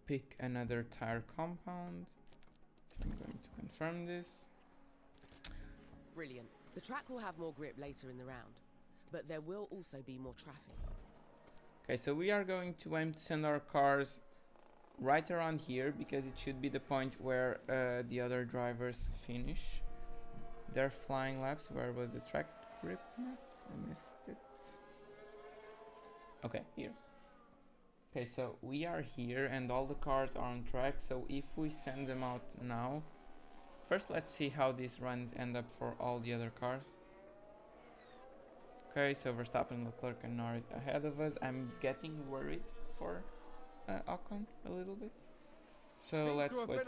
[SPEAKER 1] pick another tire compound. So I'm going to confirm this.
[SPEAKER 3] Brilliant. The track will have more grip later in the round, but there will also be more traffic.
[SPEAKER 1] Okay, so we are going to aim to send our cars right around here because it should be the point where the other drivers finish their flying laps. Where was the track grip map? I missed it. Okay, here. Okay, so we are here and all the cars are on track. So if we send them out now, first let's see how these runs end up for all the other cars. Okay, so Verstappen, Leclerc and Norris ahead of us. I'm getting worried for Ocon a little bit. So let's wait.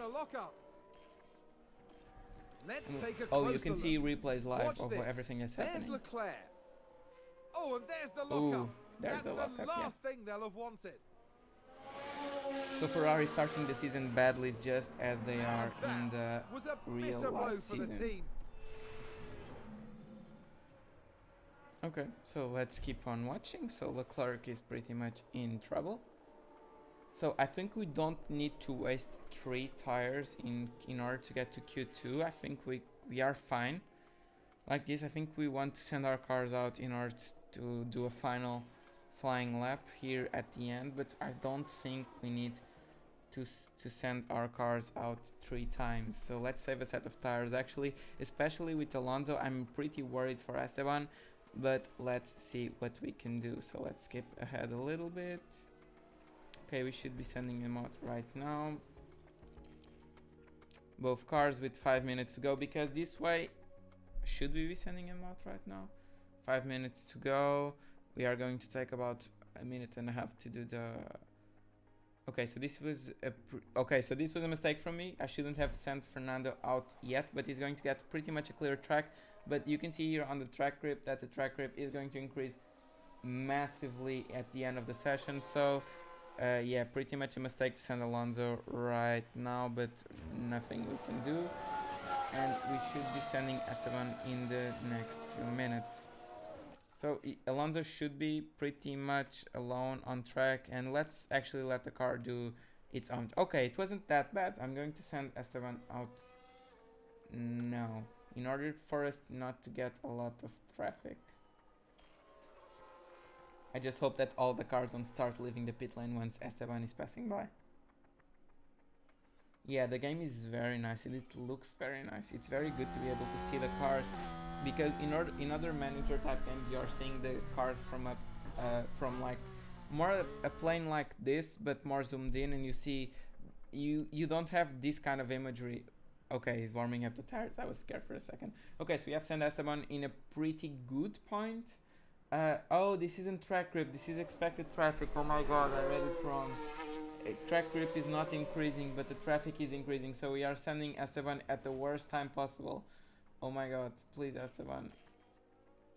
[SPEAKER 1] Oh, you can see replays live of everything that's happening.
[SPEAKER 2] There's Leclerc. Oh, and there's the lockup.
[SPEAKER 1] There's the lockup,
[SPEAKER 2] last thing they'll have wanted.
[SPEAKER 1] So Ferrari starting the season badly, just as they are in the real life season. Okay, so let's keep on watching. So Leclerc is pretty much in trouble. So I think we don't need to waste 3 tires in order to get to Q2. I think we are fine. Like this, I think we want to send our cars out in order to do a final flying lap here at the end, but I don't think we need to send our cars out 3 times. So let's save a set of tires. Actually, especially with Alonso, I'm pretty worried for Esteban, but let's see what we can do. So let's skip ahead a little bit. Okay, we should be sending them out right now. Both cars with 5 minutes to go, because this way, should we be sending them out right now? 5 minutes to go. We are going to take about a minute and a half to do the... Okay, so this was a mistake from me. I shouldn't have sent Fernando out yet, but he's going to get pretty much a clear track. But you can see here on the track grip that the track grip is going to increase massively at the end of the session. So yeah, pretty much a mistake to send Alonso right now, but nothing we can do. And we should be sending Esteban in the next few minutes. So Alonso should be pretty much alone on track, and let's actually let the car do its own. Okay, it wasn't that bad. I'm going to send Esteban out now, in order for us not to get a lot of traffic. I just hope that all the cars don't start leaving the pit lane once Esteban is passing by. Yeah, the game is very nice and it looks very nice. It's very good to be able to see the cars, because in other manager type games you are seeing the cars from like more a plane like this, but more zoomed in, and you see you don't have this kind of imagery. Okay, he's warming up the tires. I was scared for a second. Okay, so we have sent Esteban in a pretty good point. Oh, this isn't track grip, this is expected traffic. Oh my god, I read it wrong. Track grip is not increasing, but the traffic is increasing, so we are sending Esteban at the worst time possible. Oh my god, please Esteban.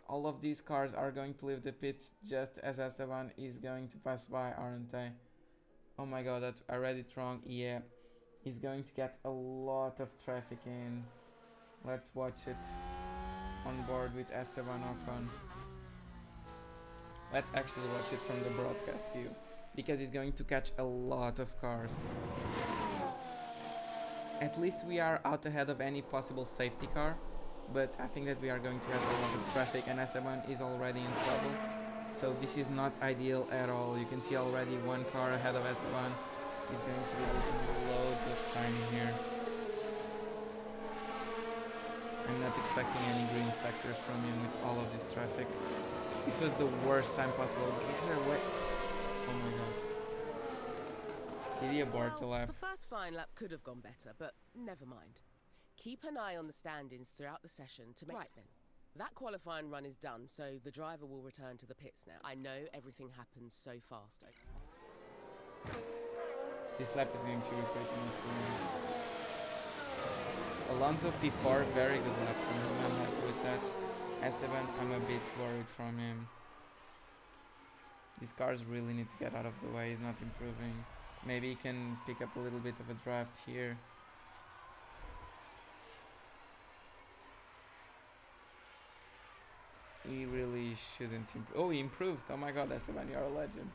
[SPEAKER 1] All of these cars are going to leave the pits just as Esteban is going to pass by, aren't they? Oh my god, I read it wrong. Yeah, he's going to get a lot of traffic in. Let's watch it on board with Esteban Ocon. Let's actually watch it from the broadcast view, because he's going to catch a lot of cars. At least we are out ahead of any possible safety car, but I think that we are going to have a lot of traffic and Esteban is already in trouble. So this is not ideal at all. You can see already one car ahead of Esteban. He's going to be losing loads of time here. I'm not expecting any green sectors from him with all of this traffic. This was the worst time possible. Get away. Oh my god. Did he abort the lap?
[SPEAKER 3] The first flying lap could have gone better, but never mind. Keep an eye on the standings throughout the session to make... Right then. That qualifying run is done, so the driver will return to the pits now. I know everything happens so fast.
[SPEAKER 1] This lap is going to be pretty much for me. Alonso P4, very good lap from him. I'm happy with that. Esteban, I'm a bit worried from him. These cars really need to get out of the way. He's not improving. Maybe he can pick up a little bit of a draft here. He really shouldn't improve. Oh, he improved. Oh my god, Esteban, you're a legend.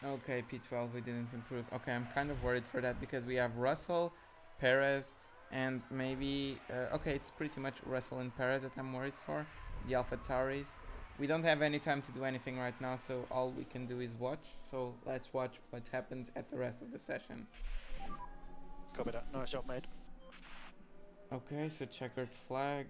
[SPEAKER 1] Okay, P12, we didn't improve. Okay, I'm kind of worried for that because we have Russell, Perez, and maybe... okay, it's pretty much Russell and Perez that I'm worried for. The AlphaTauris. We don't have any time to do anything right now, so all we can do is watch. So let's watch what happens at the rest of the session.
[SPEAKER 4] Copy that. Nice job, mate.
[SPEAKER 1] Okay, so checkered flag.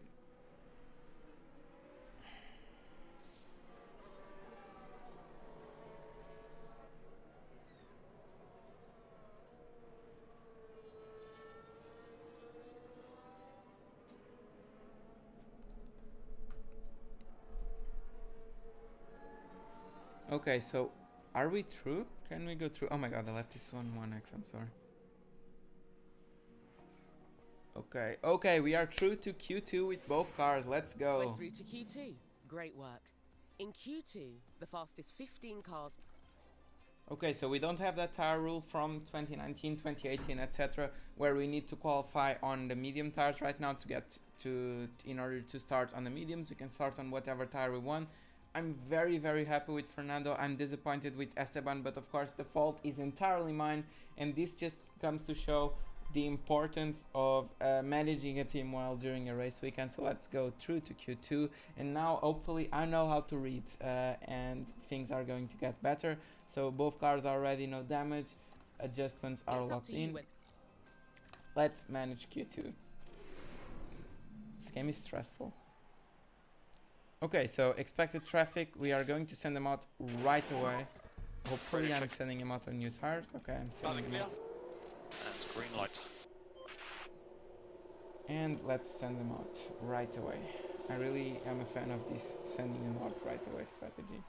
[SPEAKER 1] Okay, so are we through? Can we go through? Oh my god, the left is on 1x, I'm sorry. Okay, we are through to Q2 with both cars. Let's go.
[SPEAKER 3] We're through to Q2. Great work. In Q2, the fastest 15 cars...
[SPEAKER 1] Okay, so we don't have that tire rule from 2019, 2018, etc., where we need to qualify on the medium tires right now to get to... In order to start on the mediums, we can start on whatever tire we want. I'm very, very happy with Fernando. I'm disappointed with Esteban, but of course the fault is entirely mine, and this just comes to show the importance of managing a team well during a race weekend. So let's go through to Q2, and now hopefully I know how to read and things are going to get better. So both cars are ready, no damage, adjustments are locked in. Let's manage Q2. This game is stressful. Okay, so expected traffic, we are going to send them out right away. Hopefully I'm sending them out on new tires. Okay, I'm sending them out.
[SPEAKER 5] And green light.
[SPEAKER 1] And let's send them out right away. I really am a fan of this sending them out right away strategy.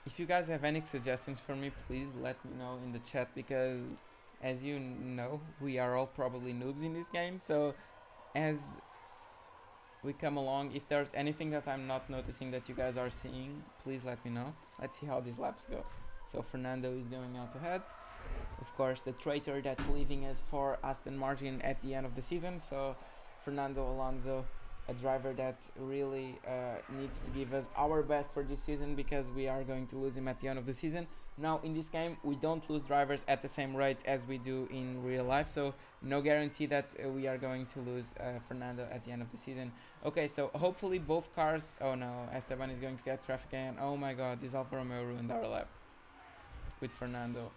[SPEAKER 1] If you guys have any suggestions for me, please let me know in the chat, because as you know, we are all probably noobs in this game. So as we come along, if there's anything that I'm not noticing that you guys are seeing, please let me know. Let's see how these laps go. So Fernando is going out ahead. Of course, the traitor that's leaving us for Aston Martin at the end of the season. So Fernando Alonso, a driver that really needs to give us our best for this season, because we are going to lose him at the end of the season. Now in this game we don't lose drivers at the same rate as we do in real life, so no guarantee that we are going to lose Fernando at the end of the season. Okay, so hopefully both cars... Oh no, Esteban is going to get traffic again. Oh my god, this Alfa Romeo ruined our lap with Fernando.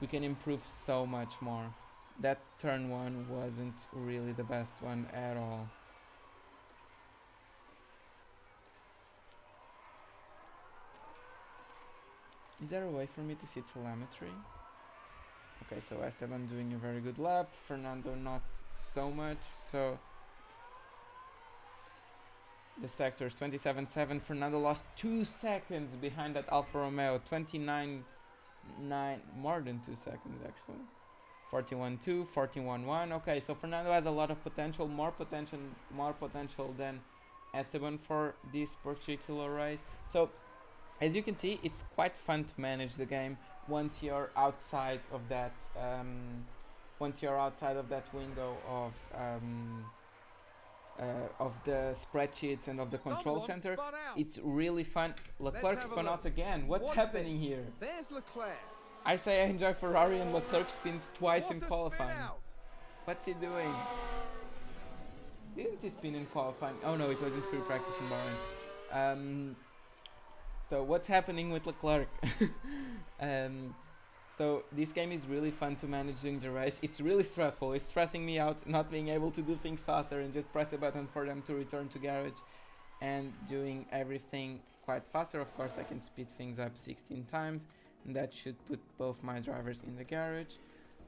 [SPEAKER 1] we can improve so much more. That turn 1 wasn't really the best one at all. Is there a way for me to see telemetry? Okay, so Esteban doing a very good lap, Fernando not so much, so the sectors 27.7, Fernando lost 2 seconds behind that Alfa Romeo, 29.9, more than 2 seconds actually. 41.2, 41.1, okay, so Fernando has a lot of potential, more potential than Esteban for this particular race. So as you can see, it's quite fun to manage the game once you're outside of that window of the spreadsheets and of the control center. It's really fun. Leclerc spun out again. What's happening here?
[SPEAKER 2] There's Leclerc.
[SPEAKER 1] I say I enjoy Ferrari and Leclerc spins twice in qualifying. What's he doing? Didn't he spin in qualifying? Oh no, it was in free practice in Bahrain. So what's happening with Leclerc? So this game is really fun to manage during the race. It's really stressful. It's stressing me out not being able to do things faster and just press a button for them to return to garage and doing everything quite faster. Of course, I can speed things up 16 times and that should put both my drivers in the garage.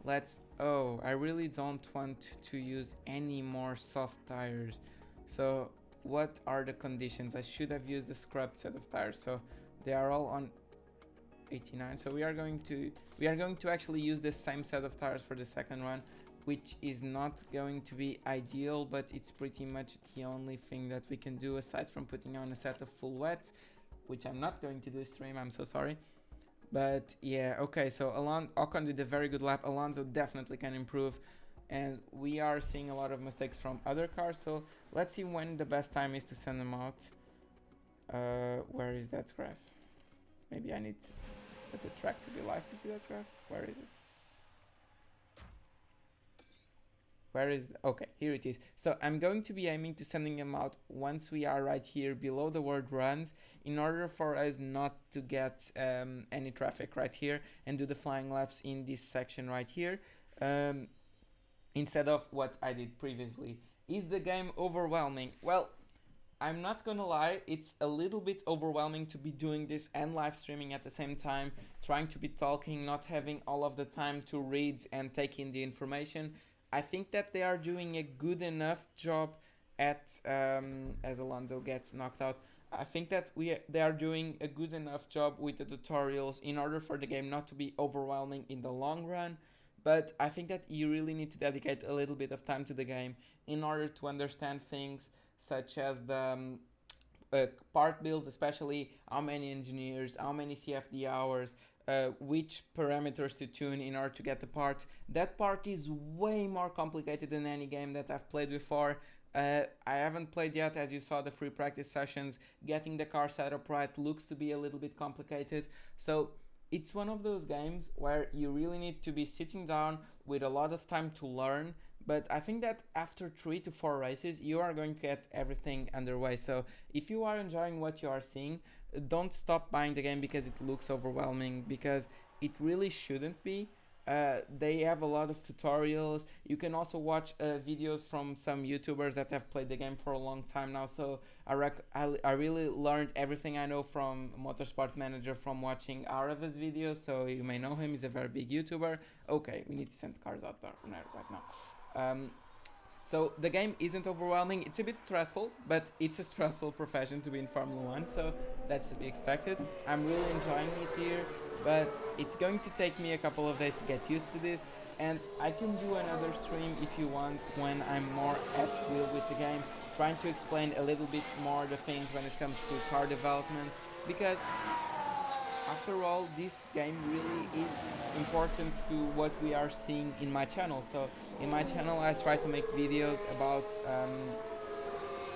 [SPEAKER 1] I really don't want to use any more soft tires. So what are the conditions? I should have used the scrubbed set of tires, so they are all on 89. So we are going to actually use the same set of tires for the second run, which is not going to be ideal, but it's pretty much the only thing that we can do aside from putting on a set of full wets, which I'm not going to do stream, I'm so sorry. But yeah, okay, so Ocon did a very good lap. Alonso definitely can improve, and we are seeing a lot of mistakes from other cars, so let's see when the best time is to send them out. Where is that graph? Maybe I need the track to be live to see that graph. Where is it? Okay, here it is. So I'm going to be aiming to sending them out once we are right here below the word runs, in order for us not to get any traffic right here and do the flying laps in this section right here, instead of what I did previously. Is the game overwhelming? Well, I'm not gonna lie, it's a little bit overwhelming to be doing this and live streaming at the same time, trying to be talking, not having all of the time to read and take in the information. I think that they are doing a good enough job at, as Alonso gets knocked out, I think that they are doing a good enough job with the tutorials in order for the game not to be overwhelming in the long run. But I think that you really need to dedicate a little bit of time to the game in order to understand things such as the part builds, especially how many engineers, how many CFD hours, which parameters to tune in order to get the parts. That part is way more complicated than any game that I've played before. I haven't played yet, as you saw the free practice sessions. Getting the car set up right looks to be a little bit complicated. So it's one of those games where you really need to be sitting down with a lot of time to learn. But I think that after 3 to 4 races, you are going to get everything underway. So if you are enjoying what you are seeing, don't stop buying the game because it looks overwhelming, because it really shouldn't be. They have a lot of tutorials. You can also watch videos from some YouTubers that have played the game for a long time now. So I really learned everything I know from Motorsport Manager from watching Arava's videos. So you may know him, he's a very big YouTuber. Okay, we need to send cars out there right now. So the game isn't overwhelming. It's a bit stressful, but it's a stressful profession to be in Formula 1, so that's to be expected. I'm really enjoying it here, but it's going to take me a couple of days to get used to this, and I can do another stream if you want when I'm more at wheel with the game, trying to explain a little bit more the things when it comes to car development, because after all, this game really is important to what we are seeing in my channel. So in my channel I try to make videos about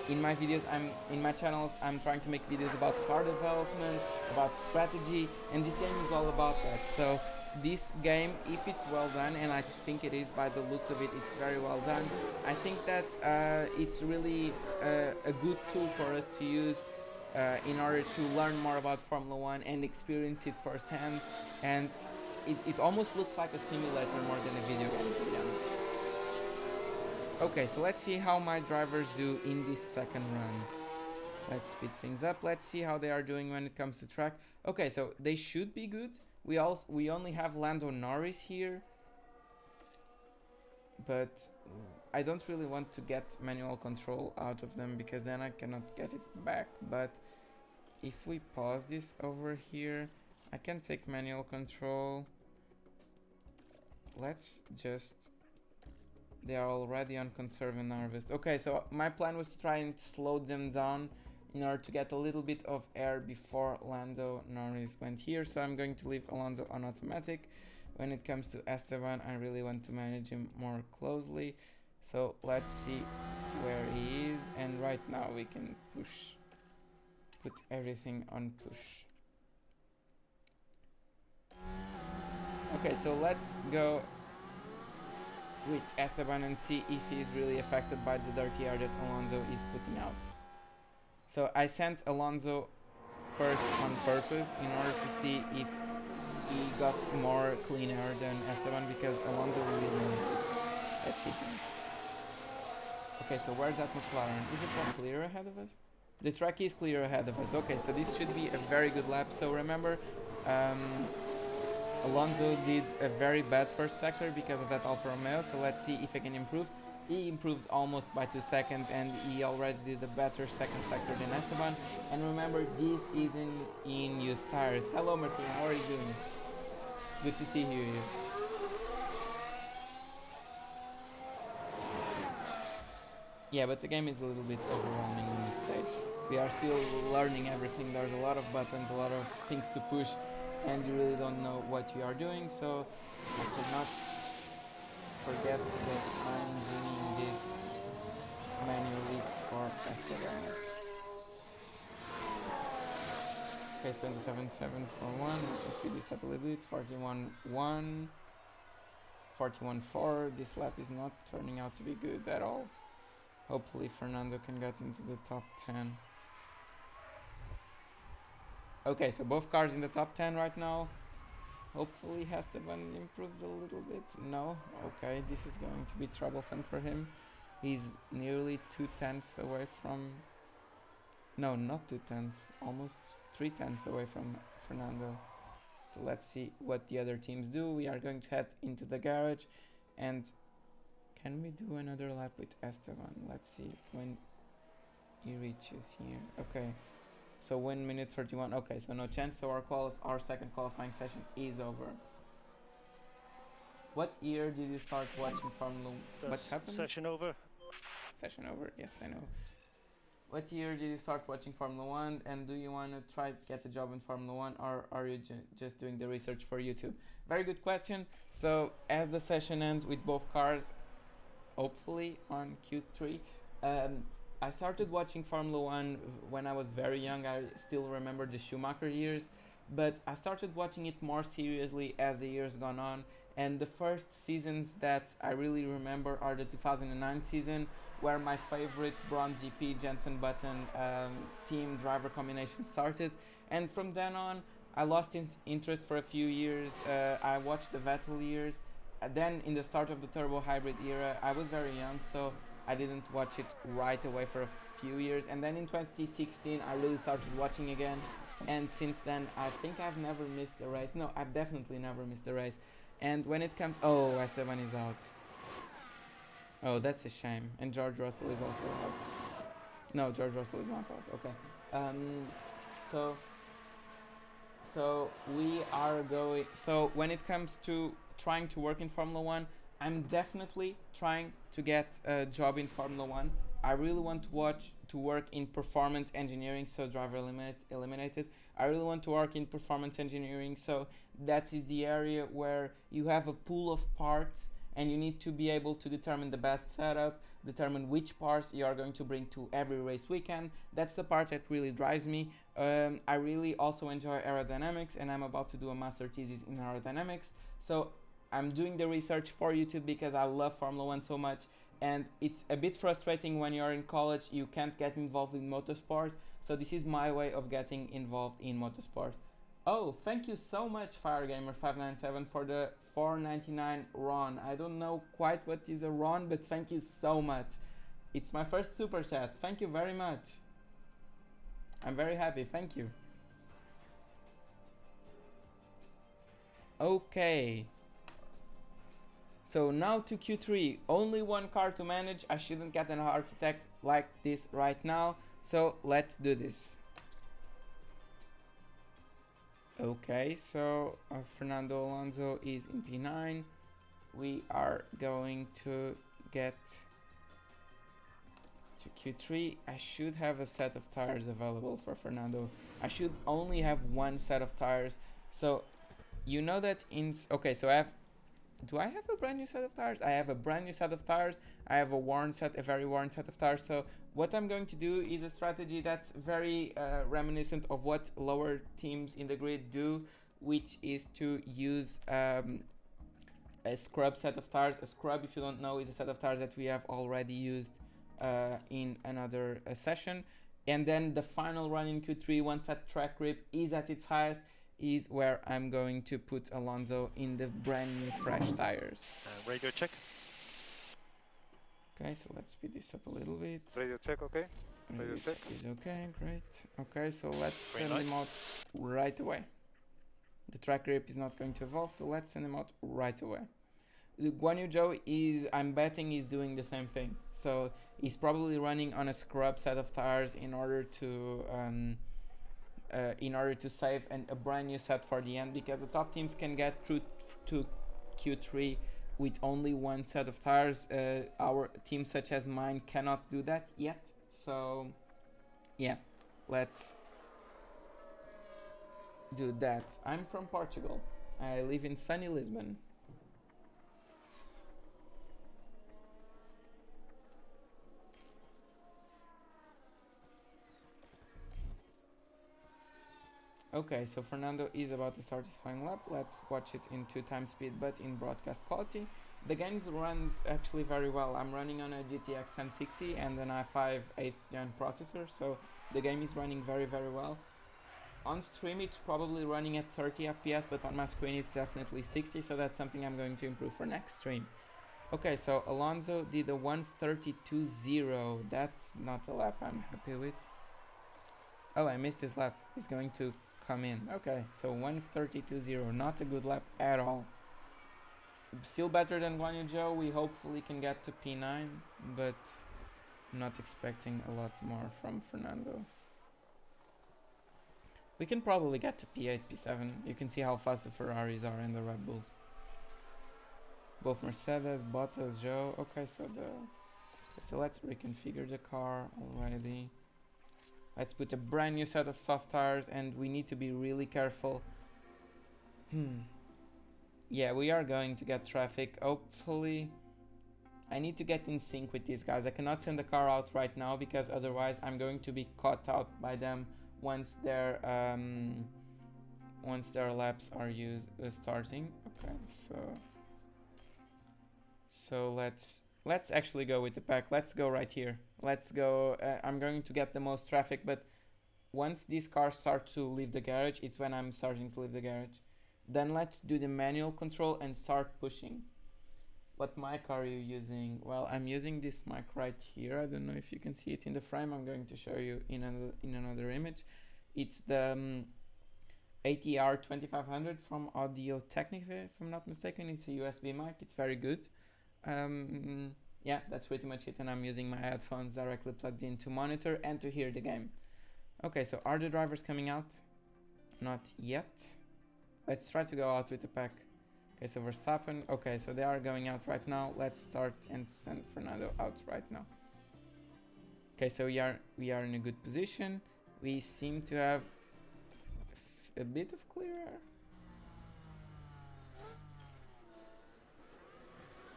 [SPEAKER 1] in my channels I'm trying to make videos about car development, about strategy, and this game is all about that. So this game, if it's well done, and I think it is by the looks of it, it's very well done. I think that it's really a good tool for us to use in order to learn more about Formula 1 and experience it firsthand. And it almost looks like a simulator more than a video game, to be honest. Okay, so let's see how my drivers do in this second run. Let's speed things up. Let's see how they are doing when it comes to track. Okay, so they should be good. We only have Lando Norris here, but I don't really want to get manual control out of them because then I cannot get it back. But if we pause this over here, I can take manual control. Let's just... They are already on conserve and harvest. Okay, so my plan was to try and slow them down in order to get a little bit of air before Lando Norris went here. So I'm going to leave Alonso on automatic. When it comes to Esteban, I really want to manage him more closely. So let's see where he is. And right now we can put everything on push. Okay, so let's go with Esteban and see if he's really affected by the dirty air that Alonso is putting out. So I sent Alonso first on purpose in order to see if he got more clean air than Esteban, because Alonso really didn't. Let's see. Okay, so where's that McLaren? Is it not clear ahead of us? The track is clear ahead of us. Okay, so this should be a very good lap. So remember, Alonso did a very bad first sector because of that Alfa Romeo, so let's see if he can improve. He improved almost by 2 seconds, and he already did a better second sector than Esteban. And remember, this is in used tires. Hello Martin, how are you doing? Good to see you here. Yeah, but the game is a little bit overwhelming in this stage. We are still learning everything. There's a lot of buttons, a lot of things to push, and you really don't know what you are doing, so I cannot forget that I'm doing this manually for Esteban. Okay, 27.7 for 1, let's speed this up a little bit, 41.1, 41.4, this lap is not turning out to be good at all. Hopefully Fernando can get into the top 10. Okay, so both cars in the top 10 right now. Hopefully Esteban improves a little bit. No? Okay, this is going to be troublesome for him. He's nearly 2/10 away from... No, not 2/10. Almost 3/10 away from Fernando. So let's see what the other teams do. We are going to head into the garage. And can we do another lap with Esteban? Let's see when he reaches here. Okay. So 1 minute 31. Okay, so no chance. So our second qualifying session is over. What year did you start watching Formula 1? What happened?
[SPEAKER 4] Session over.
[SPEAKER 1] Session over. Yes, I know. What year did you start watching Formula 1? And do you want to try to get a job in Formula 1, or are you just doing the research for YouTube? Very good question. So as the session ends with both cars, hopefully on Q3, I started watching Formula 1 when I was very young. I still remember the Schumacher years, but I started watching it more seriously as the years gone on. And the first seasons that I really remember are the 2009 season, where my favorite Braun GP Jenson Button team driver combination started. And from then on, I lost interest for a few years. I watched the Vettel years. Then in the start of the turbo hybrid era, I was very young, so I didn't watch it right away for a few years. And then in 2016, I really started watching again. And since then, I think I've never missed a race. No, I've definitely never missed a race. And when it comes... Oh, Esteban is out. Oh, that's a shame. And George Russell is also out. No, George Russell is not out. Okay. So we are going... So when it comes to trying to work in Formula 1, I'm definitely trying to get a job in Formula 1. I really want to work in performance engineering, so driver eliminated. I really want to work in performance engineering, so that is the area where you have a pool of parts and you need to be able to determine the best setup, determine which parts you are going to bring to every race weekend. That's the part that really drives me. I really also enjoy aerodynamics, and I'm about to do a master thesis in aerodynamics. So I'm doing the research for YouTube because I love Formula 1 so much, and it's a bit frustrating when you're in college, you can't get involved in motorsport. So this is my way of getting involved in motorsport. Oh, thank you so much, FireGamer597, for the 4.99 RON. I don't know quite what is a RON, but thank you so much. It's my first super chat. Thank you very much. I'm very happy. Thank you. Okay. So now to Q3. Only one car to manage. I shouldn't get an heart attack like this right now. So let's do this. Okay, so Fernando Alonso is in P9. We are going to get to Q3. I should have a set of tires available for Fernando. I should only have one set of tires. So you know that okay, so do I have a brand new set of tires? I have a brand new set of tires. I have a very worn set of tires. So what I'm going to do is a strategy that's very reminiscent of what lower teams in the grid do, which is to use a scrub set of tires. A scrub, if you don't know, is a set of tires that we have already used in another session. And then the final run in Q3, once that track grip is at its highest, is where I'm going to put Alonso in the brand new fresh tires.
[SPEAKER 5] Radio check.
[SPEAKER 1] Okay, so let's speed this up a little bit.
[SPEAKER 4] Radio check, okay.
[SPEAKER 1] Radio check is okay, great. Okay, so let's send him out right away. The track grip is not going to evolve, so let's send him out right away. The Guan Yu Zhou I'm betting he's doing the same thing. So he's probably running on a scrub set of tires in order to save a brand new set for the end, because the top teams can get through to Q3 with only one set of tires. Our team such as mine cannot do that yet. So yeah, let's do that. I'm from Portugal. I live in sunny Lisbon. Okay, so Fernando is about to start his final lap. Let's watch it in 2x speed but in broadcast quality. The game runs actually very well. I'm running on a GTX 1060 and an i5 8th gen processor, so the game is running very well. On stream it's probably running at 30 FPS, but on my screen it's definitely 60, so that's something I'm going to improve for next stream. Okay, so Alonso did a 1:32.0. That's not a lap I'm happy with. Oh, I missed his lap. He's going to come in. Okay, so 1:32.0, not a good lap at all. Still better than Guan Yu Zhou. We hopefully can get to P9, but I'm not expecting a lot more from Fernando. We can probably get to P8, P7. You can see how fast the Ferraris are and the Red Bulls. Both Mercedes, Bottas, Zhou. Okay, so let's reconfigure the car already. Let's put a brand new set of soft tires, and we need to be really careful. Yeah, we are going to get traffic. Hopefully, I need to get in sync with these guys. I cannot send the car out right now because otherwise I'm going to be caught out by them once their laps are starting. Okay, so let's actually go with the pack. Let's go right here. Let's go. I'm going to get the most traffic, but once these cars start to leave the garage, it's when I'm starting to leave the garage. Then let's do the manual control and start pushing. What mic are you using? Well, I'm using this mic right here. I don't know if you can see it in the frame. I'm going to show you in another image. It's the ATR 2500 from Audio Technica, if I'm not mistaken. It's a USB mic. It's very good. Yeah, that's pretty much it, and I'm using my headphones directly plugged in to monitor and to hear the game. Okay, so are the drivers coming out? Not yet. Let's try to go out with the pack. Okay, so Verstappen. Okay, so they are going out right now. Let's start and send Fernando out right now. Okay, so we are in a good position. We seem to have a bit of clear air.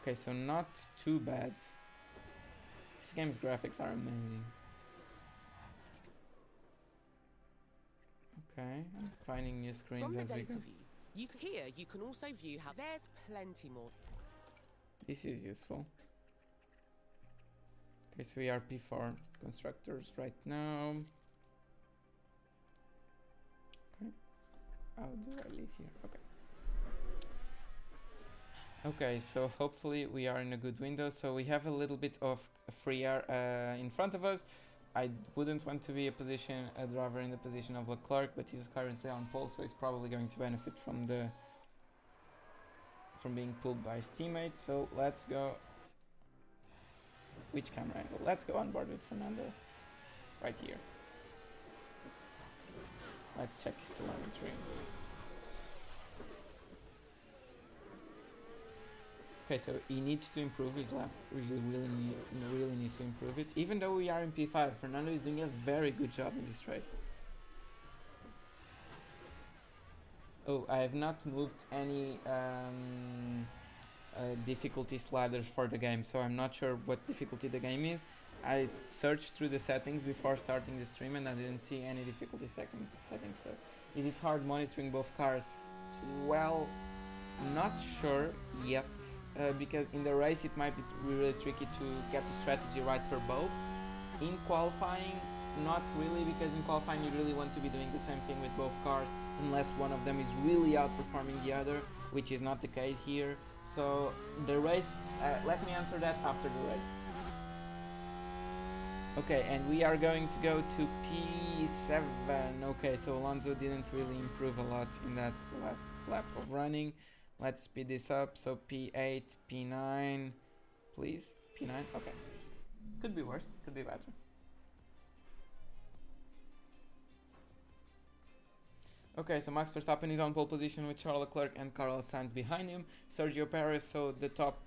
[SPEAKER 1] Okay, so not too bad. This game's graphics are amazing. Okay, I'm finding new screens
[SPEAKER 3] From the
[SPEAKER 1] as we
[SPEAKER 3] data
[SPEAKER 1] go.
[SPEAKER 3] view, here you can also view how there's plenty more.
[SPEAKER 1] This is useful. Okay, so we are P4 constructors right now. Okay. How do I leave here? Okay. Okay, so hopefully we are in a good window. So we have a little bit of free air in front of us. I wouldn't want to be a driver in the position of Leclerc, but he's currently on pole, so he's probably going to benefit from being pulled by his teammate. So let's go. Which camera angle? Let's go on board with Fernando. Right here. Let's check his telemetry. Okay, so he needs to improve his lap. Really needs to improve it. Even though we are in P5, Fernando is doing a very good job in this race. Oh, I have not moved any difficulty sliders for the game, so I'm not sure what difficulty the game is. I searched through the settings before starting the stream and I didn't see any difficulty settings. So, is it hard monitoring both cars? Well, not sure yet. Because in the race it might be really tricky to get the strategy right for both. In qualifying, not really, because in qualifying you really want to be doing the same thing with both cars unless one of them is really outperforming the other, which is not the case here. So the race, let me answer that after the race. Okay, and we are going to go to P7. Okay, so Alonso didn't really improve a lot in that last lap of running. Let's speed this up. So P8, P9, please. P9, okay. Could be worse, could be better. Okay, so Max Verstappen is on pole position with Charles Leclerc and Carlos Sainz behind him. Sergio Perez, so the top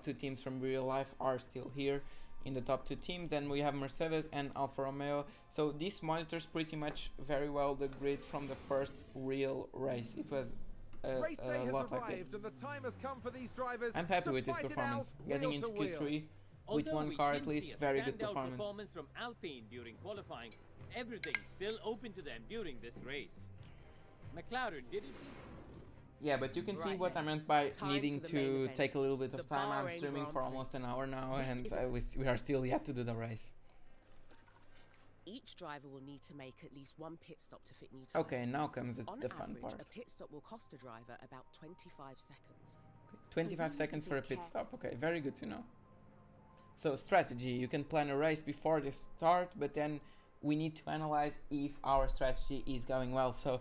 [SPEAKER 1] two teams from real life are still here in the top two teams. Then we have Mercedes and Alfa Romeo. So this monitors pretty much very well the grid from the first real race. It was
[SPEAKER 2] race day has arrived and the time has come for these drivers.
[SPEAKER 1] I'm happy with his performance. Getting into Q3 with one car at least, very good performance
[SPEAKER 6] from Alpine during qualifying. Everything's still open to them during this race. McLaren did it.
[SPEAKER 1] Yeah, but you can see what I meant by needing to take a little bit of time. I'm streaming for almost an hour now and we are still yet to do the race.
[SPEAKER 3] Each driver will need to make at least one pit stop to fit new tires.
[SPEAKER 1] Okay, now comes the fun part.
[SPEAKER 3] A pit stop will cost a driver about 25 seconds.
[SPEAKER 1] 25 seconds for a pit stop. Okay, very good to know. So strategy, you can plan a race before the start, but then we need to analyze if our strategy is going well. So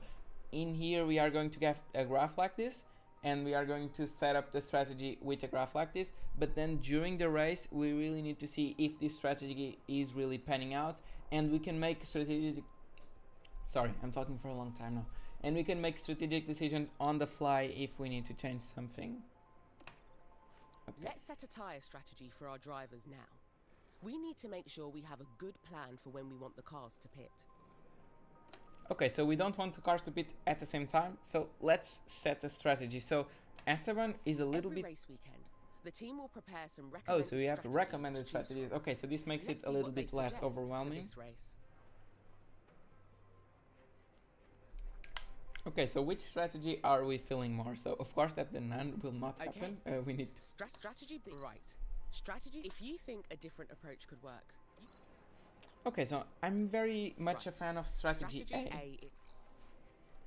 [SPEAKER 1] in here we are going to get a graph like this, and we are going to set up the strategy with a graph like this, but then during the race we really need to see if this strategy is really panning out, and we can make strategic I'm talking for a long time now, and we can make strategic decisions on the fly if we need to change something. Okay.
[SPEAKER 3] Let's set a tyre strategy for our drivers now. We need to make sure we have a good plan for when we want the cars to pit.
[SPEAKER 1] Okay, so we don't want the cars to pit at the same time, so let's set a strategy. So Esteban is a little bit...
[SPEAKER 3] race weekend, the team will prepare some recommended
[SPEAKER 1] so we have recommended strategies. Okay, so this makes it a little bit less overwhelming. Okay, so which strategy are we feeling more? So of course that the none will not happen. We need to...
[SPEAKER 3] Strategy right. Strategy, if you think a different approach could work.
[SPEAKER 1] Okay, so I'm very much a fan of strategy A.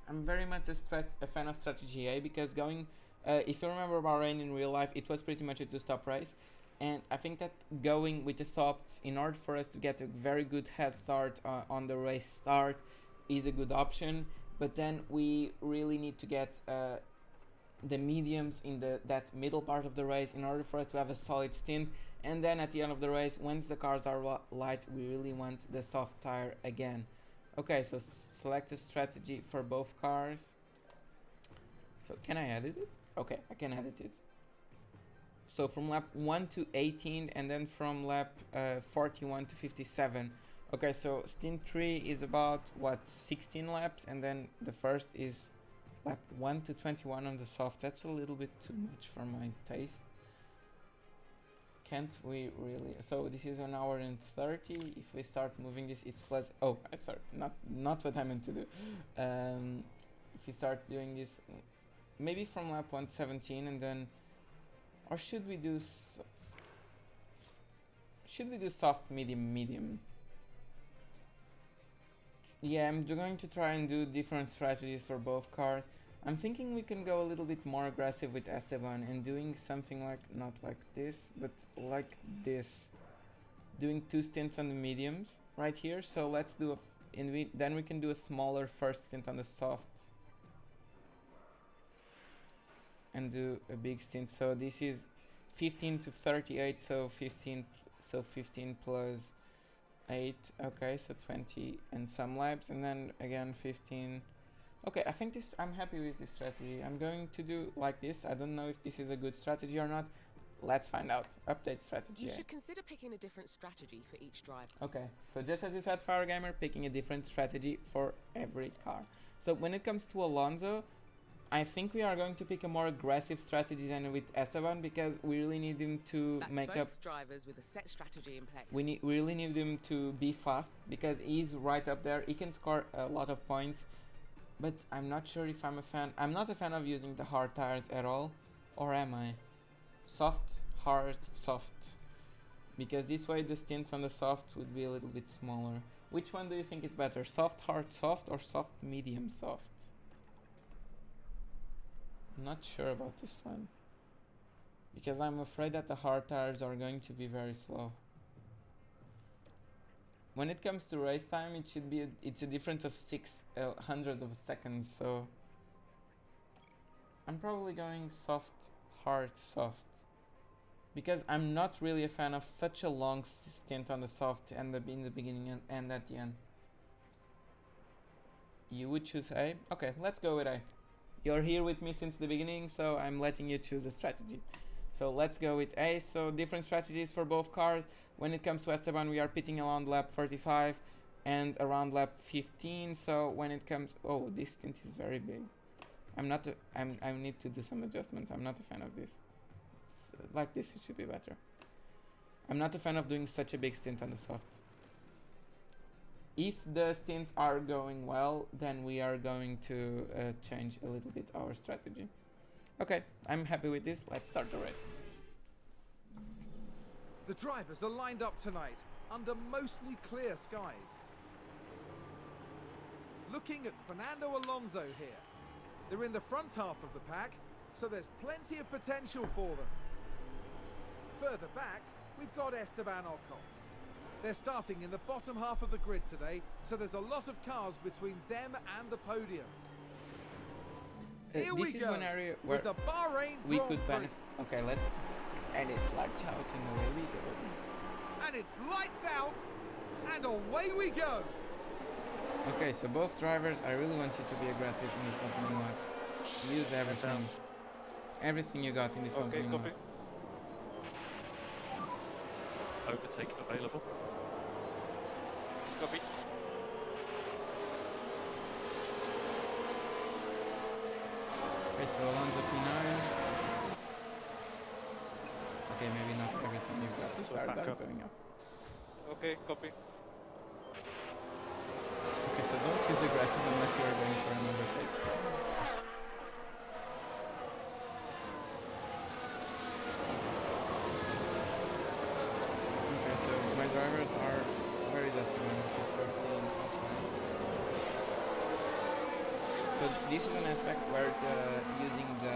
[SPEAKER 1] I'm very much a fan of strategy A because going, if you remember Bahrain in real life, it was pretty much a two-stop race. And I think that going with the softs in order for us to get a very good head start on the race start is a good option. But then we really need to get the mediums in that middle part of the race in order for us to have a solid stint. And then at the end of the race, once the cars are light, we really want the soft tire again. Okay, so select a strategy for both cars. So can I edit it? Okay, I can edit it. So from lap 1 to 18 and then from lap 41 to 57. Okay, so stint 3 is about what, 16 laps, and then the first is lap 1 to 21 on the soft. That's a little bit too much for my taste. Can't we really? So this is 1 hour and 30. If we start moving this, it's plus. Oh, sorry, not what I meant to do. If we start doing this, maybe from lap 117, and then, or should we do? Should we do soft, medium, medium? Yeah, I'm going to try and do different strategies for both cars. I'm thinking we can go a little bit more aggressive with Esteban and doing something like, not like this, but like this. Doing 2 stints on the mediums right here. So let's do then we can do a smaller first stint on the soft. And do a big stint. So this is 15 to 38, so 15 plus 8, okay, so 20 and some laps, and then again 15. Okay, I think I'm happy with this strategy. I'm going to do like this. I don't know if this is a good strategy or not. Let's find out. Update strategy.
[SPEAKER 3] You should consider picking a different strategy for each driver.
[SPEAKER 1] Okay, so just as you said, Fire Gamer, picking a different strategy for every car. So when it comes to Alonso, I think we are going to pick a more aggressive strategy than with Esteban, because we really need him to make up
[SPEAKER 3] drivers with a set strategy in place.
[SPEAKER 1] We really need him to be fast, because he's right up there. He can score a lot of points, but I'm not sure if I'm a fan. I'm not a fan of using the hard tires at all, or am I? Soft, hard, soft, because this way the stints on the soft would be a little bit smaller. Which one do you think is better? Soft, hard, soft, or soft, medium, soft? Not sure about this one, because I'm afraid that the hard tires are going to be very slow. When it comes to race time, it should be it's a difference of 600 of seconds, so I'm probably going soft, hard, soft, because I'm not really a fan of such a long stint on the soft and in the beginning and at the end. You would choose A? Okay, let's go with A. You're here with me since the beginning, so I'm letting you choose a strategy. So let's go with A. So different strategies for both cars. When it comes to Esteban, we are pitting around lap 35 and around lap 15. So when it comes, oh, this stint is very big. I need to do some adjustments. I'm not a fan of this. Like this, it should be better. I'm not a fan of doing such a big stint on the soft. If the stints are going well, then we are going to change a little bit our strategy. Okay, I'm happy with this. Let's start the race.
[SPEAKER 2] The drivers are lined up tonight under mostly clear skies. Looking at Fernando Alonso here. They're in the front half of the pack, so there's plenty of potential for them. Further back, we've got Esteban Ocon. They're starting in the bottom half of the grid today, so there's a lot of cars between them and the podium. Here
[SPEAKER 1] this
[SPEAKER 2] we
[SPEAKER 1] is
[SPEAKER 2] go
[SPEAKER 1] one area where
[SPEAKER 2] with the Bahrain
[SPEAKER 1] we
[SPEAKER 2] Grand
[SPEAKER 1] could
[SPEAKER 2] Prix.
[SPEAKER 1] benefit. Okay, let's. And it's lights out, and away we go.
[SPEAKER 2] And it's lights out, and away we go.
[SPEAKER 1] Okay, so both drivers, I really want you to be aggressive in this opening lap. Use everything. Everything you got in this opening lap.
[SPEAKER 5] Overtake available. Copy.
[SPEAKER 1] Okay, so Alonso P9. Okay, maybe not everything you've got. These tires are going up.
[SPEAKER 4] Okay, copy.
[SPEAKER 1] Okay, so don't use aggressive unless you are going for an overtake. Okay, so my drivers are very decent. So this is an aspect where using the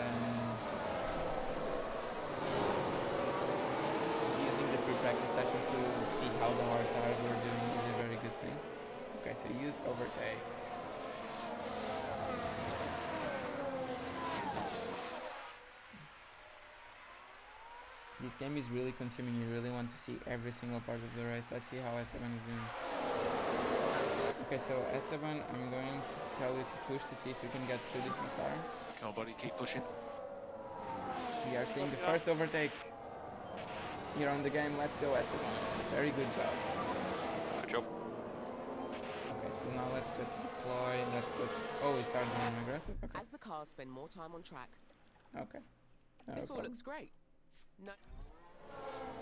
[SPEAKER 1] free practice session to see how the hard tires were doing is a very good thing. Okay, so use overtake. This game is really consuming. You really want to see every single part of the race. Let's see how Esteban is doing. Okay, so Esteban, I'm going to tell you to push to see if you can get through this McLaren.
[SPEAKER 5] Come on, buddy, keep pushing.
[SPEAKER 1] We are seeing the first overtake here on the game. Let's go, Esteban. Very good job.
[SPEAKER 5] Good job.
[SPEAKER 1] Okay, so now let's go to deploy. Let's go to... Oh, we started on aggressive? Okay.
[SPEAKER 3] As the cars spend more time on track.
[SPEAKER 1] Okay. No
[SPEAKER 3] this all
[SPEAKER 1] problem.
[SPEAKER 3] looks great. No.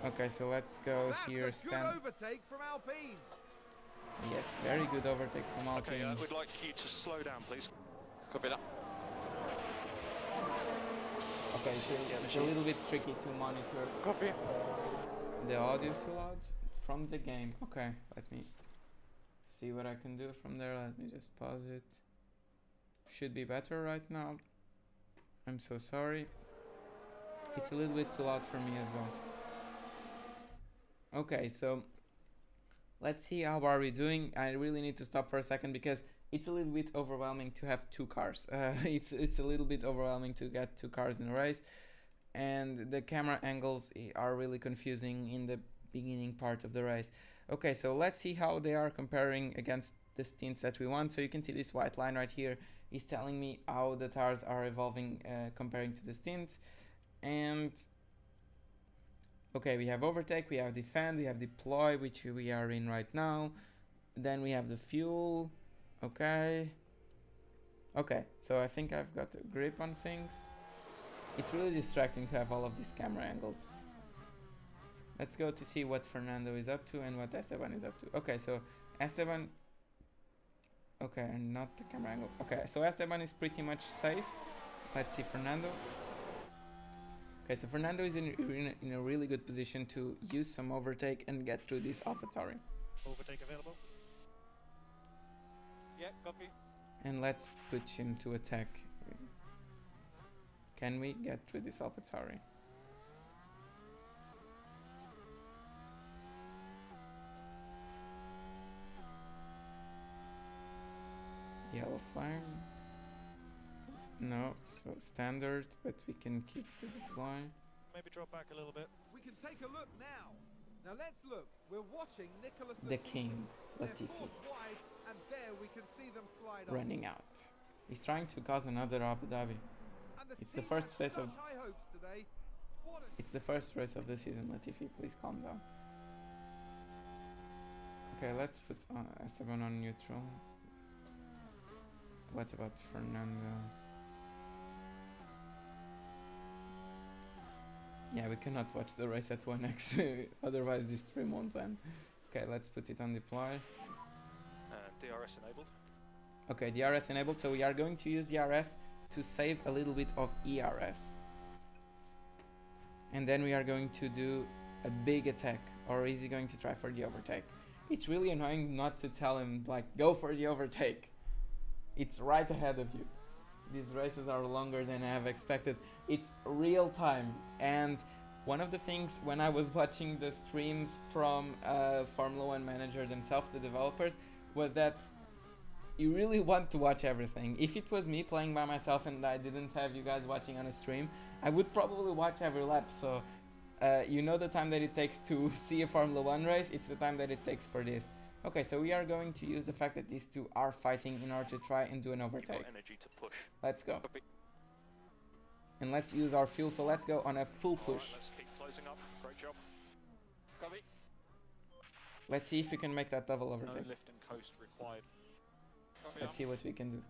[SPEAKER 1] Okay, so let's go
[SPEAKER 2] That's
[SPEAKER 1] here.
[SPEAKER 2] a good overtake from Alpine.
[SPEAKER 1] Yes, very good overtake from Alpine.
[SPEAKER 5] Okay, we'd like you to slow down, please. Copy that.
[SPEAKER 1] Okay, so it's a little bit tricky to monitor.
[SPEAKER 4] Copy.
[SPEAKER 1] The audio is too loud from the game. Okay, let me see what I can do from there. Let me just pause it. Should be better right now. I'm so sorry. It's a little bit too loud for me as well. Okay, so let's see how are we doing. I really need to stop for a second because it's a little bit overwhelming to have two cars. It's a little bit overwhelming to get two cars in a race, and the camera angles are really confusing in the beginning part of the race. Okay, so let's see how they are comparing against the stints that we want. So you can see this white line right here is telling me how the tires are evolving comparing to the stint. And okay, we have overtake, we have defend, we have deploy, which we are in right now. Then we have the fuel. Okay, so I think I've got a grip on things. It's really distracting to have all of these camera angles. Let's go to see what Fernando is up to and what Esteban is up to. Okay, so Esteban... Okay, and not the camera angle. Okay, so Esteban is pretty much safe. Let's see Fernando. Okay, so Fernando is in a really good position to use some overtake and get through this AlphaTauri.
[SPEAKER 4] Overtake available. Yeah, copy.
[SPEAKER 1] And let's put him to attack. Can we get through this AlphaTauri? Yellow flag. No, so standard, but we can keep the deploy.
[SPEAKER 4] Maybe drop back a little bit.
[SPEAKER 2] We can take a look now. Now let's look. We're watching Nicholas
[SPEAKER 1] The King, Latifi.
[SPEAKER 2] Wide, and there we can see them slide
[SPEAKER 1] running out. He's trying to cause another Abu Dhabi. It's the first race of... It's the first race of the season, Latifi. Please calm down. Okay, let's put Esteban on neutral. What about Fernando? Yeah, we cannot watch the race at 1x, otherwise this stream won't end. Okay, let's put it on deploy.
[SPEAKER 4] DRS enabled.
[SPEAKER 1] Okay, DRS enabled, so we are going to use DRS to save a little bit of ERS. And then we are going to do a big attack, or is he going to try for the overtake? It's really annoying not to tell him, like, go for the overtake. It's right ahead of you. These races are longer than I have expected. It's real time, and one of the things when I was watching the streams from Formula 1 managers themselves, the developers, was that you really want to watch everything. If it was me playing by myself and I didn't have you guys watching on a stream, I would probably watch every lap. So you know the time that it takes to see a Formula 1 race, it's the time that it takes for this. Okay, so we are going to use the fact that these two are fighting in order to try and do an overtake.
[SPEAKER 5] Energy to push.
[SPEAKER 1] Let's go. And let's use our fuel, so let's go on a full push.
[SPEAKER 5] Right, let's keep closing up. Great job. Copy.
[SPEAKER 1] Let's see if we can make that double overtake.
[SPEAKER 5] No lift and coast required. Copy.
[SPEAKER 1] Let's see what we can do.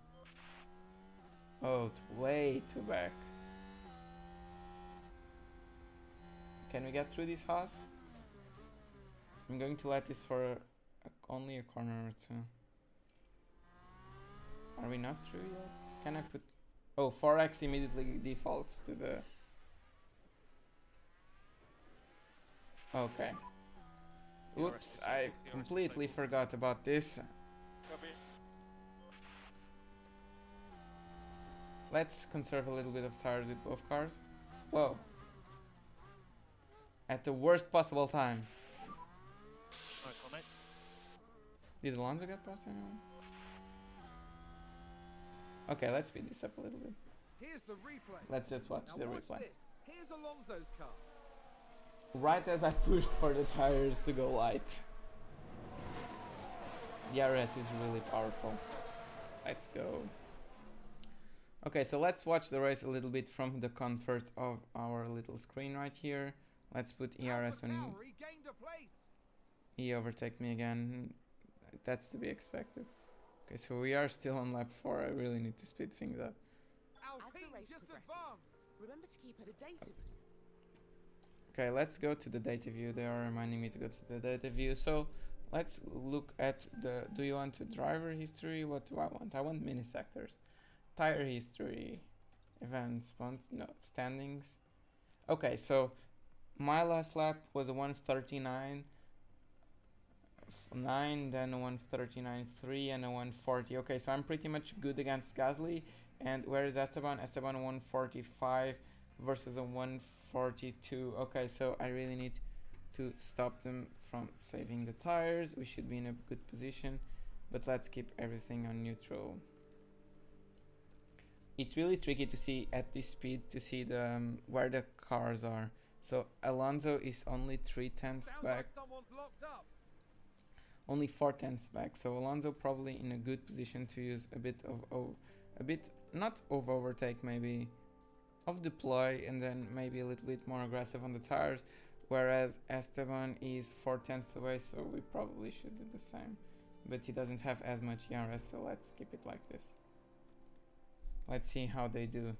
[SPEAKER 1] Oh, way too back. Can we get through this Haas? I'm going to let this for only a corner or two. Are we not through yet? Can I put... Oh, 4x immediately defaults to the... Okay. Oops, I completely forgot about this.
[SPEAKER 5] Copy.
[SPEAKER 1] Let's conserve a little bit of tires with both cars. Whoa. At the worst possible time.
[SPEAKER 5] Nice one, mate.
[SPEAKER 1] Did Alonso get past anyone? Okay, let's speed this up a little bit.
[SPEAKER 2] Here's the replay.
[SPEAKER 1] Let's just watch
[SPEAKER 2] Now
[SPEAKER 1] the
[SPEAKER 2] watch
[SPEAKER 1] replay.
[SPEAKER 2] this. Here's Alonso's car.
[SPEAKER 1] Right as I pushed for the tires to go light. The RS is really powerful. Let's go. Okay, so let's watch the race a little bit from the comfort of our little screen right here. Let's put ERS on. He overtake me again. That's to be expected. Okay, so we are still on lap 4. I really need to speed things up.
[SPEAKER 3] As the race progresses, remember to keep at a data view.
[SPEAKER 1] Okay, let's go to the data view. They are reminding me to go to the data view. So let's look at the... Do you want to driver history? What do I want? I want mini sectors. Tire history. Events. No, standings. Okay, so my last lap was a 1:39. 9, then a 139.3 and a 140. Okay, so I'm pretty much good against Gasly. And where is Esteban? Esteban 145 versus a 142. Okay, so I really need to stop them from saving the tires. We should be in a good position, but let's keep everything on neutral. It's really tricky to see at this speed to see the where the cars are. So Alonso is only 3/10 back. Only 4/10 back. So Alonso probably in a good position to use a bit of not of overtake, maybe of deploy, and then maybe a little bit more aggressive on the tires. Whereas Esteban is 4/10 away, so we probably should do the same. But he doesn't have as much ERS, so let's keep it like this. Let's see how they do.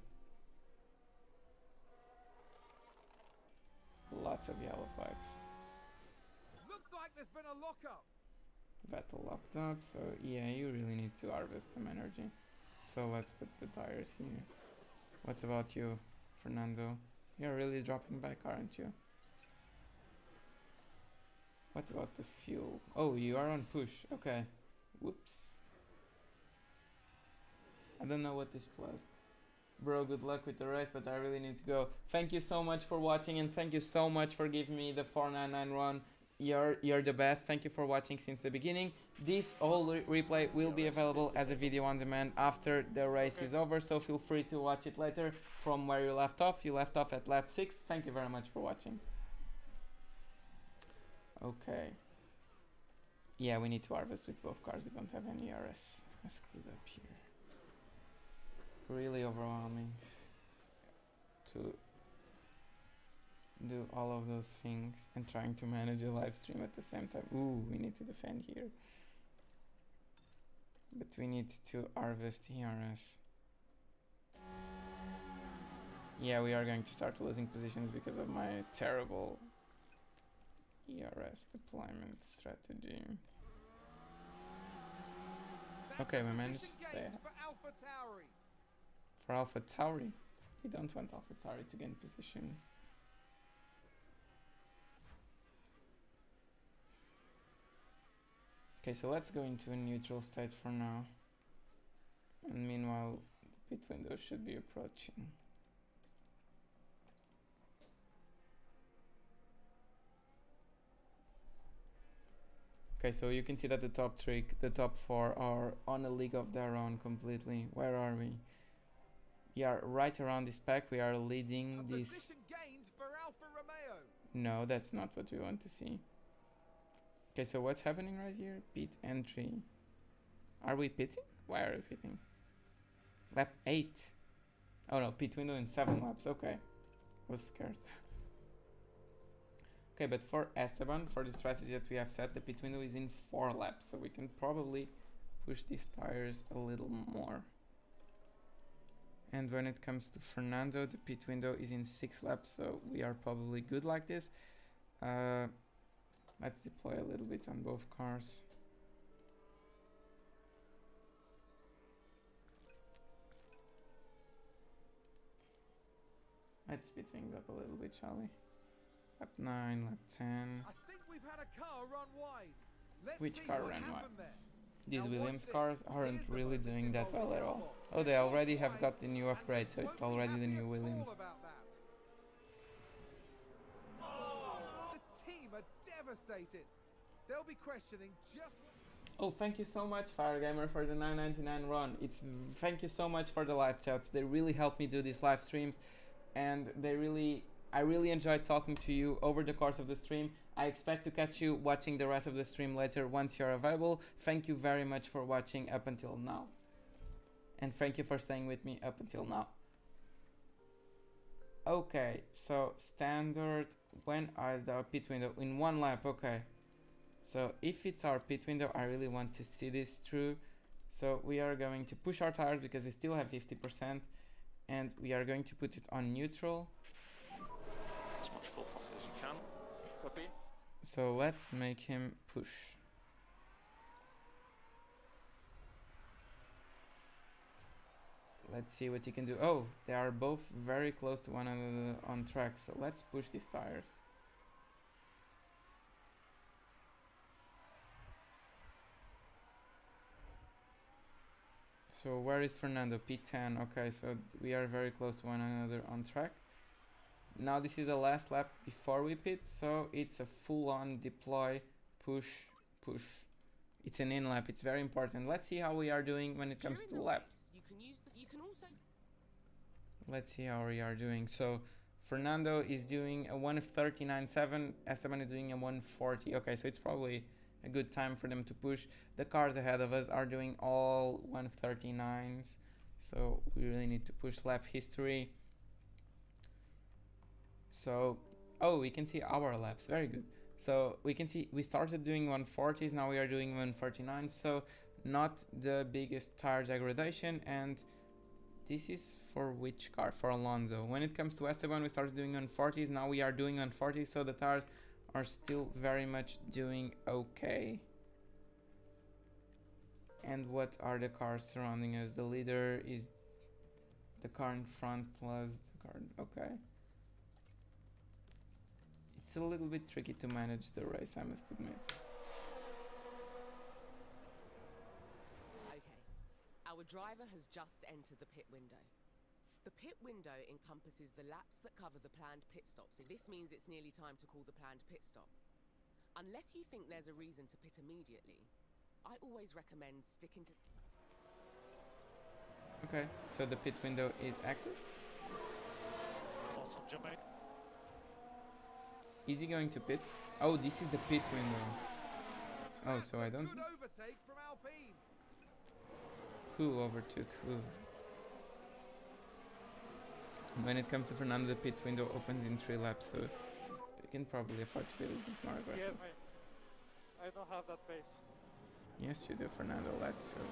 [SPEAKER 1] Lots of yellow flags.
[SPEAKER 2] Looks like there's been a lockup.
[SPEAKER 1] Vettel locked up, so yeah, you really need to harvest some energy. So let's put the tires here. What about you, Fernando? You're really dropping back, aren't you? What about the fuel? Oh, you are on push. Okay. Whoops. I don't know what this was. Bro, good luck with the race, but I really need to go. Thank you so much for watching, and thank you so much for giving me the 499 run. You're the best. Thank you for watching since the beginning. This whole replay will be available as a video on demand after the race is over, so feel free to watch it later from where you left off. You left off at lap 6. Thank you very much for watching. Okay. Yeah, we need to harvest with both cars. We don't have any RS. I screwed up here. Really overwhelming to do all of those things and trying to manage a live stream at the same time. Ooh, we need to defend here. But we need to harvest ERS. Yeah, we are going to start losing positions because of my terrible ERS deployment strategy. Okay, we managed to stay ahead. For Alpha Tauri. We don't want Alpha Tauri to gain positions. Okay, so let's go into a neutral state for now. And meanwhile, the pit window should be approaching. Okay, so you can see that the top four are on a league of their own completely. Where are we? We are right around this pack. We are leading this.
[SPEAKER 2] For Alfa Romeo.
[SPEAKER 1] No, that's not what we want to see. Okay, so what's happening right here? Pit entry. Are we pitting? Why are we pitting? Lap 8. Oh no, pit window in 7 laps. Okay. Was scared. Okay, but for Esteban, for the strategy that we have set, the pit window is in 4 laps. So we can probably push these tires a little more. And when it comes to Fernando, the pit window is in 6 laps, so we are probably good like this. Let's deploy a little bit on both cars. Let's speed things up a little bit, shall we? Lap 9, lap 10.
[SPEAKER 2] I think we've had a car run wide.
[SPEAKER 1] Which car ran wide? These Williams cars aren't really doing that well at all. Oh, they already have got the new upgrade, so it's already the new Williams.
[SPEAKER 2] The team are devastated. They'll be questioning just.
[SPEAKER 1] Oh, thank you so much, Firegamer, for the 9.99 run. Thank you so much for the live chats. They really help me do these live streams, and I really enjoyed talking to you over the course of the stream. I expect to catch you watching the rest of the stream later once you're available. Thank you very much for watching up until now. And thank you for staying with me up until now. Okay, so standard, when is our pit window? In 1 lap, okay. So if it's our pit window, I really want to see this through. So we are going to push our tires because we still have 50%. And we are going to put it on neutral.
[SPEAKER 5] As much full throttle as you can. Copy.
[SPEAKER 1] So let's make him push. Let's see what he can do. Oh, they are both very close to one another on track. So let's push these tires. So where is Fernando? P10. Okay, so we are very close to one another on track. Now this is the last lap before we pit, so it's a full-on deploy, push, push. It's an in lap. It's very important. Let's see how we are doing when it comes to laps. Let's see how we are doing. So Fernando is doing a 1:39.7. Esteban is doing a 1:40. Okay, so it's probably a good time for them to push. The cars ahead of us are doing all 1:39s, so we really need to push lap history. So, oh, we can see our laps. Very good. So we can see we started doing 1:40s. Now we are doing 1:49. So not the biggest tire degradation. And this is for which car? For Alonso. When it comes to Esteban, we started doing 1:40s. Now we are doing 1:40s. So the tires are still very much doing okay. And what are the cars surrounding us? The leader is the car in front plus the car. Okay. It's a little bit tricky to manage the race, I must admit.
[SPEAKER 3] Okay, our driver has just entered the pit window. The pit window encompasses the laps that cover the planned pit stops. This means it's nearly time to call the planned pit stop. Unless you think there's a reason to pit immediately, I always recommend sticking to...
[SPEAKER 1] Okay, so the pit window is active.
[SPEAKER 5] Awesome, Jermaine.
[SPEAKER 1] Is he going to pit? Oh, this is the pit window. Oh, so I don't...
[SPEAKER 2] Good overtake from Alpine.
[SPEAKER 1] Who overtook who? When it comes to Fernando, the pit window opens in 3 laps, so you can probably afford to be a little bit more aggressive.
[SPEAKER 4] Yeah, mate. I don't have that pace.
[SPEAKER 1] Yes, you do, Fernando. Let's go.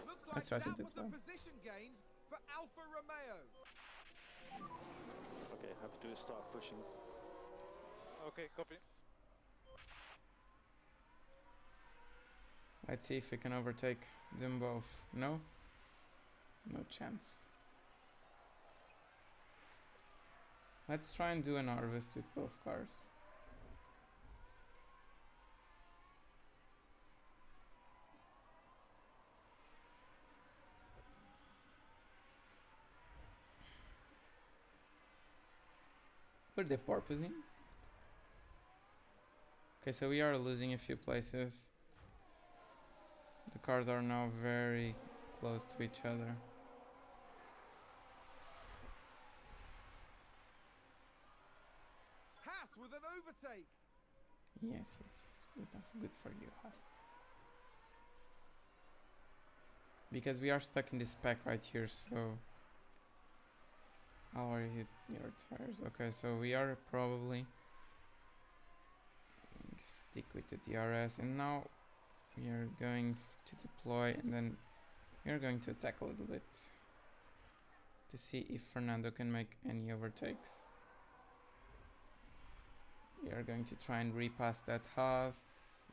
[SPEAKER 2] Looks
[SPEAKER 1] Let's
[SPEAKER 2] like
[SPEAKER 1] try to
[SPEAKER 2] that
[SPEAKER 1] do
[SPEAKER 2] was
[SPEAKER 1] so.
[SPEAKER 2] a position gained for Alfa Romeo.
[SPEAKER 5] Okay, have to start pushing.
[SPEAKER 4] Okay, copy.
[SPEAKER 1] Let's see if we can overtake them both. No? No chance. Let's try and do an harvest with both cars. Were they porpoising? Okay, so we are losing a few places. The cars are now very close to each other.
[SPEAKER 2] Haas with an overtake.
[SPEAKER 1] Yes. Good enough. Good for you, Haas. Because we are stuck in this pack right here, so... How are you, your tires? Okay, so we are probably... Stick with the DRS, and now we are going to deploy, and then we are going to attack a little bit to see if Fernando can make any overtakes. We are going to try and repass that Haas.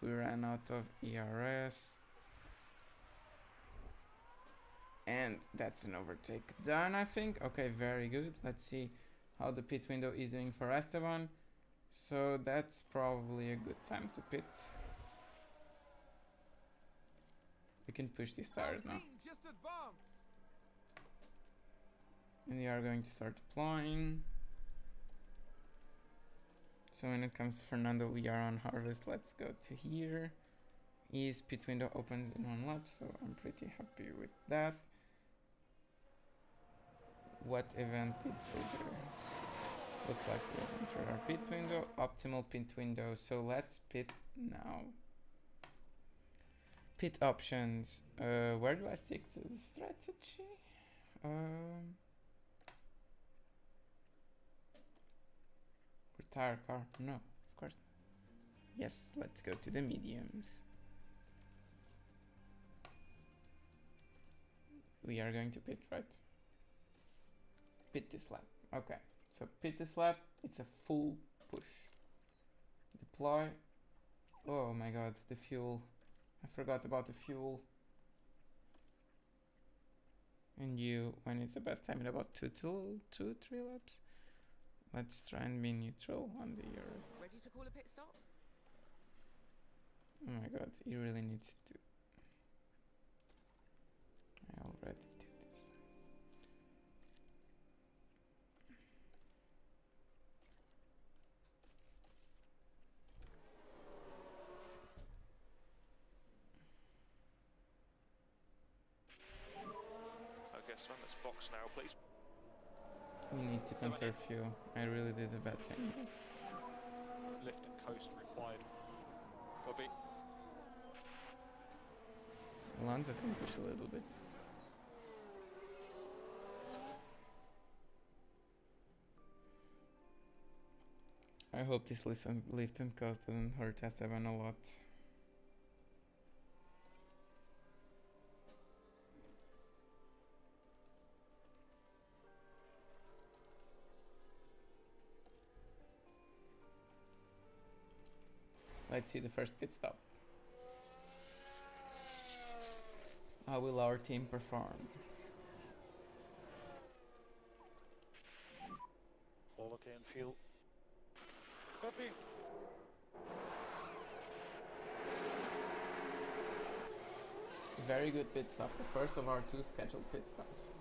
[SPEAKER 1] We ran out of ERS. And that's an overtake done, I think. Okay, very good. Let's see how the pit window is doing for Esteban. So that's probably a good time to pit. We can push these tires now.
[SPEAKER 2] Just advanced.
[SPEAKER 1] And we are going to start deploying. So when it comes to Fernando, we are on harvest. Let's go to here. His pit window opens in 1 lap, so I'm pretty happy with that. What event did trigger? Looks like we have entered our pit window. Optimal pit window. So let's pit now. Pit options. Where do I stick to the strategy? Retire car. No, of course not. Yes, let's go to the mediums. We are going to pit, right? Pit this lap. Okay, so pit this lap. It's a full push. Deploy. Oh my god, the fuel. I forgot about the fuel. And you, when is the best time? In about 3 laps? Let's try and be neutral on the Euros.
[SPEAKER 3] Ready to call a pit stop?
[SPEAKER 1] Oh my god, he really needs to... I already did this.
[SPEAKER 5] Okay, so let's box now, please.
[SPEAKER 1] We need to conserve fuel. I really did a bad thing.
[SPEAKER 4] Lift and coast required. Copy.
[SPEAKER 1] Alonso can push a little bit. I hope this lift and coast doesn't hurt Esteban a lot. Let's see the first pit stop. How will our team perform?
[SPEAKER 4] All okay in fuel. Copy.
[SPEAKER 1] Very good pit stop, the first of our 2 scheduled pit stops.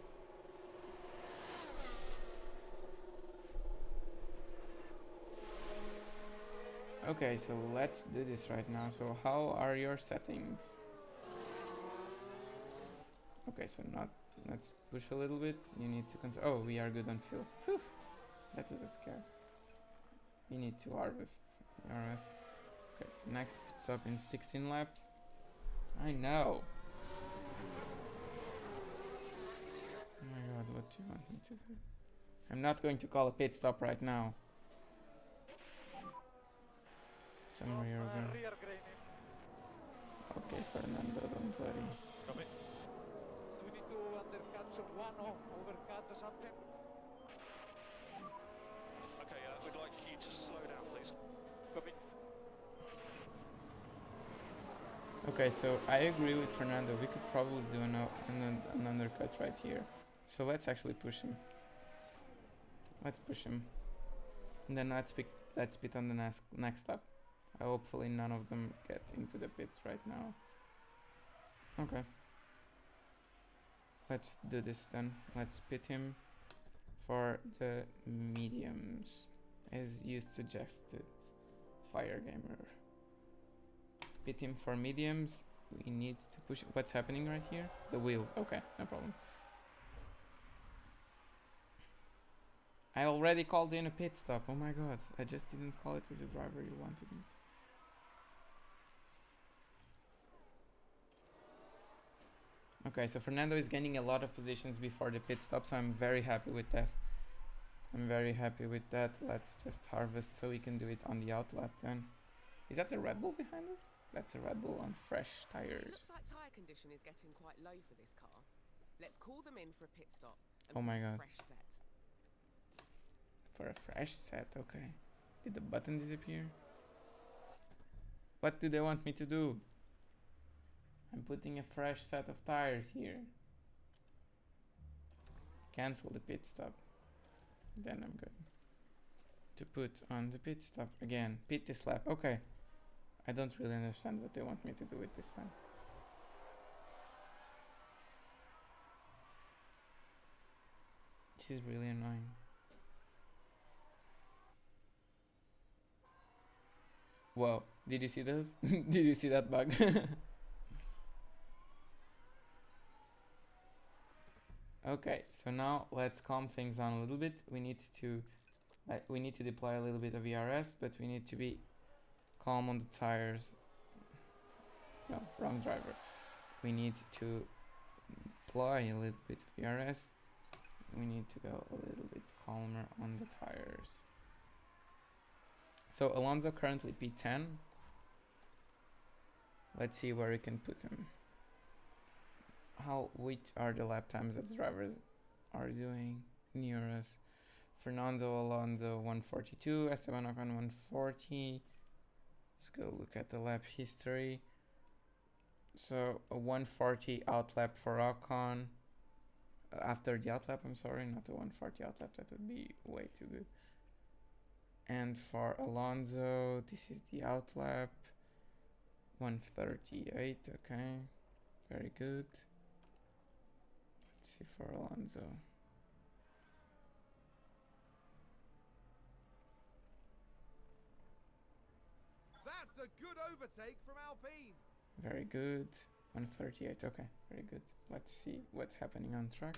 [SPEAKER 1] Okay, so let's do this right now. So how are your settings? Okay, so let's push a little bit. You need to oh, we are good on fuel. Whew, that was a scare. We need to harvest. Okay, so next pit stop in 16 laps. I know. Oh my god, what do you want me to do? I'm not going to call a pit stop right now. Some rear gun. Okay, Fernando, don't worry.
[SPEAKER 4] Copy.
[SPEAKER 7] Do we need to undercut someone or overcut or something?
[SPEAKER 5] Okay, we'd like you to slow down, please.
[SPEAKER 4] Copy.
[SPEAKER 1] Okay, so I agree with Fernando. We could probably do an undercut right here. So let's actually push him. Let's push him. And then let's pit on the next lap. Hopefully none of them get into the pits right now. Okay. Let's do this then. Let's pit him for the mediums, as you suggested, Fire Gamer. Let's pit him for mediums. We need to push. What's happening right here? The wheels. Okay, no problem. I already called in a pit stop. Oh my god. I just didn't call it with the driver you wanted me to. Okay, so Fernando is gaining a lot of positions before the pit stop, so I'm very happy with that. Let's just harvest so we can do it on the out lap then. Is that a Red Bull behind us? That's a Red Bull on fresh tires.
[SPEAKER 3] Looks like tyre condition is getting quite low for this car. Let's call them in for a pit stop and
[SPEAKER 1] oh my god.
[SPEAKER 3] fresh set.
[SPEAKER 1] For a fresh set, okay. Did the button disappear? What do they want me to do? I'm putting a fresh set of tires here. Cancel the pit stop. Then I'm good. To put on the pit stop again. Pit this lap. Okay. I don't really understand what they want me to do with this time. This is really annoying. Whoa, did you see those? Did you see that bug? Okay, so now let's calm things down a little bit. We need to deploy a little bit of ERS, but we need to be calm on the tires. No, wrong driver. We need to deploy a little bit of ERS. We need to go a little bit calmer on the tires. So Alonso currently P10. Let's see where we can put him. Which are the lap times that the drivers are doing near us? Fernando Alonso 142, Esteban Ocon 140. Let's go look at the lap history. So a 140 out lap for Ocon. After the out lap, I'm sorry, not a 140 out lap. That would be way too good. And for Alonso, this is the out lap. 138, okay. Very good. see for Alonso.
[SPEAKER 2] That's a good overtake from Alpine.
[SPEAKER 1] Very good. 138. Okay, very good. Let's see what's happening on track.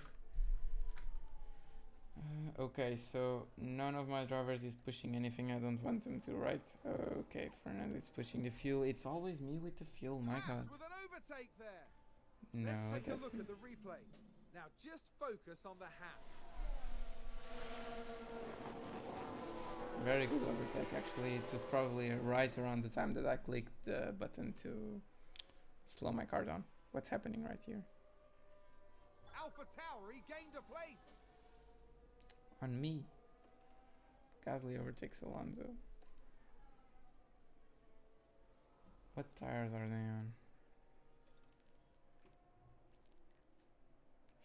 [SPEAKER 1] Okay, so none of my drivers is pushing anything I don't want them to, right? Okay, Fernando is pushing the fuel. It's always me with the fuel, my god.
[SPEAKER 2] With an overtake there.
[SPEAKER 1] No,
[SPEAKER 2] let's take a
[SPEAKER 1] that's
[SPEAKER 2] look at the replay. Now just focus on the Haas.
[SPEAKER 1] Very good overtake, actually. It was probably right around the time that I clicked the button to slow my car down. What's happening right here?
[SPEAKER 2] Alpha Tauri gained a place.
[SPEAKER 1] On me. Gasly overtakes Alonso. What tires are they on?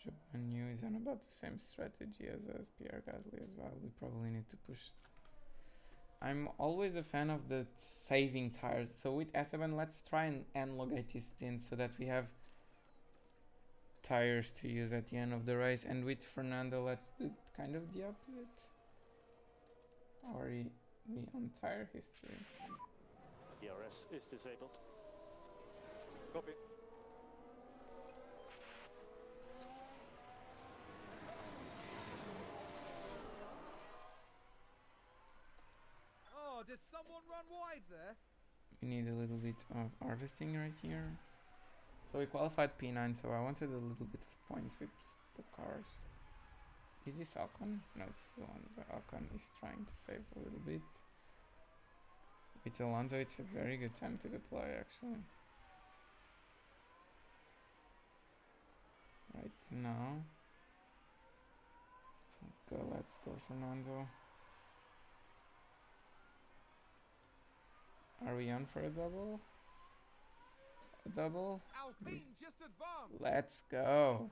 [SPEAKER 1] Joan is on about the same strategy as Pierre Gasly as well. We probably need to push. I'm always a fan of the saving tires. So with Esteban, let's try and elongate his stint so that we have tires to use at the end of the race. And with Fernando, let's do kind of the opposite. How are we on tire history?
[SPEAKER 5] DRS is disabled.
[SPEAKER 4] Copy.
[SPEAKER 2] Oh, did someone run wide there?
[SPEAKER 1] We need a little bit of harvesting right here. So we qualified P9, so I wanted a little bit of points with the cars. Is this Ocon? No, it's Alonso. Ocon is trying to save a little bit. With Alonso, it's a very good time to deploy, actually. Right now. Okay, let's go, Fernando. Are we on for a double? A double?
[SPEAKER 2] Alpine just advanced.
[SPEAKER 1] Let's go.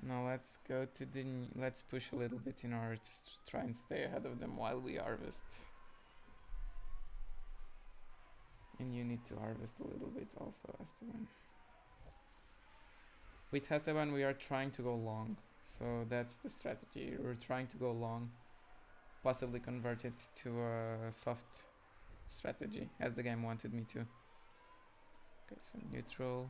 [SPEAKER 1] Now let's go to the... let's push a little bit in order to try and stay ahead of them while we harvest. And you need to harvest a little bit also, Esteban. With Esteban we are trying to go long. So that's the strategy. We're trying to go long. Possibly convert it to a soft strategy, as the game wanted me to. Okay, so neutral.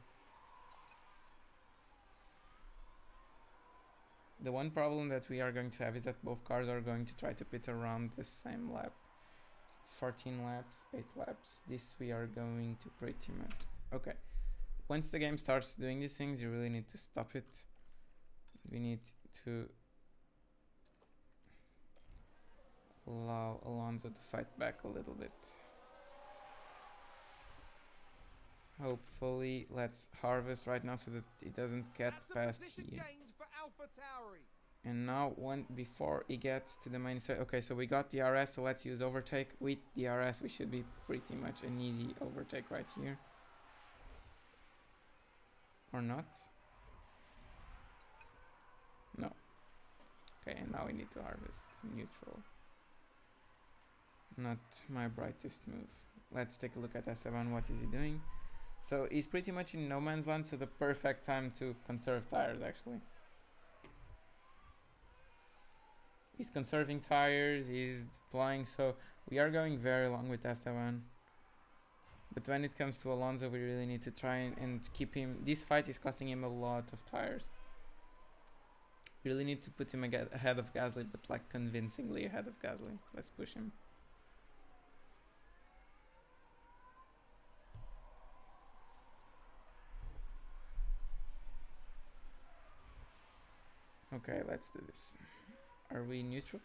[SPEAKER 1] The one problem that we are going to have is that both cars are going to try to pit around the same lap. 14 laps, 8 laps. This we are going to pretty much... Okay. Once the game starts doing these things, you really need to stop it. We need to allow Alonso to fight back a little bit. Hopefully, let's harvest right now so that it doesn't get past here. And now, before he gets to the main side, okay, so we got DRS, so let's use overtake. With DRS, we should be pretty much an easy overtake right here. Or not? No. Okay, and now we need to harvest neutral. Not my brightest move. Let's take a look at Esteban. What is he doing? So he's pretty much in no man's land, so the perfect time to conserve tires actually. He's conserving tires, he's deploying, so we are going very long with Esteban. But when it comes to Alonso, we really need to try and keep him. This fight is costing him a lot of tires. We really need to put him ahead of Gasly, but like convincingly ahead of Gasly. Let's push him. Okay, let's do this. Are we neutral?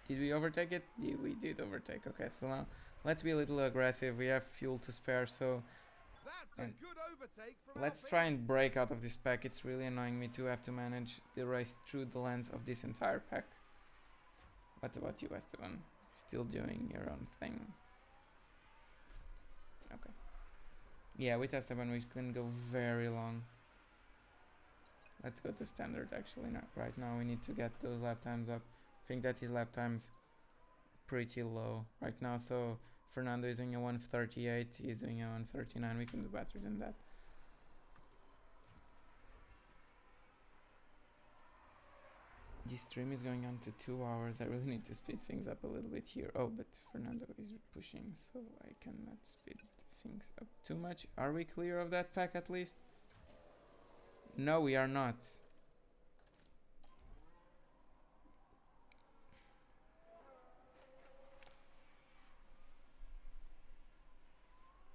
[SPEAKER 1] Did we overtake it? Yeah, we did overtake. Okay, so now let's be a little aggressive. We have fuel to spare, so
[SPEAKER 2] that's a good overtake from
[SPEAKER 1] let's
[SPEAKER 2] Alpine.
[SPEAKER 1] try and break out of this pack. It's really annoying me to have to manage the race through the lens of this entire pack. What about you, Esteban? Still doing your own thing. Okay. Yeah, with Esteban we can go very long. Let's go to standard actually. Not right now. We need to get those lap times up. I think that his lap time's pretty low right now. So Fernando is doing a 1:38. He's doing a 1:39. We can do better than that. This stream is going on to 2 hours. I really need to speed things up a little bit here. Oh, but Fernando is pushing, so I cannot speed things up too much. Are we clear of that pack at least? No, we are not.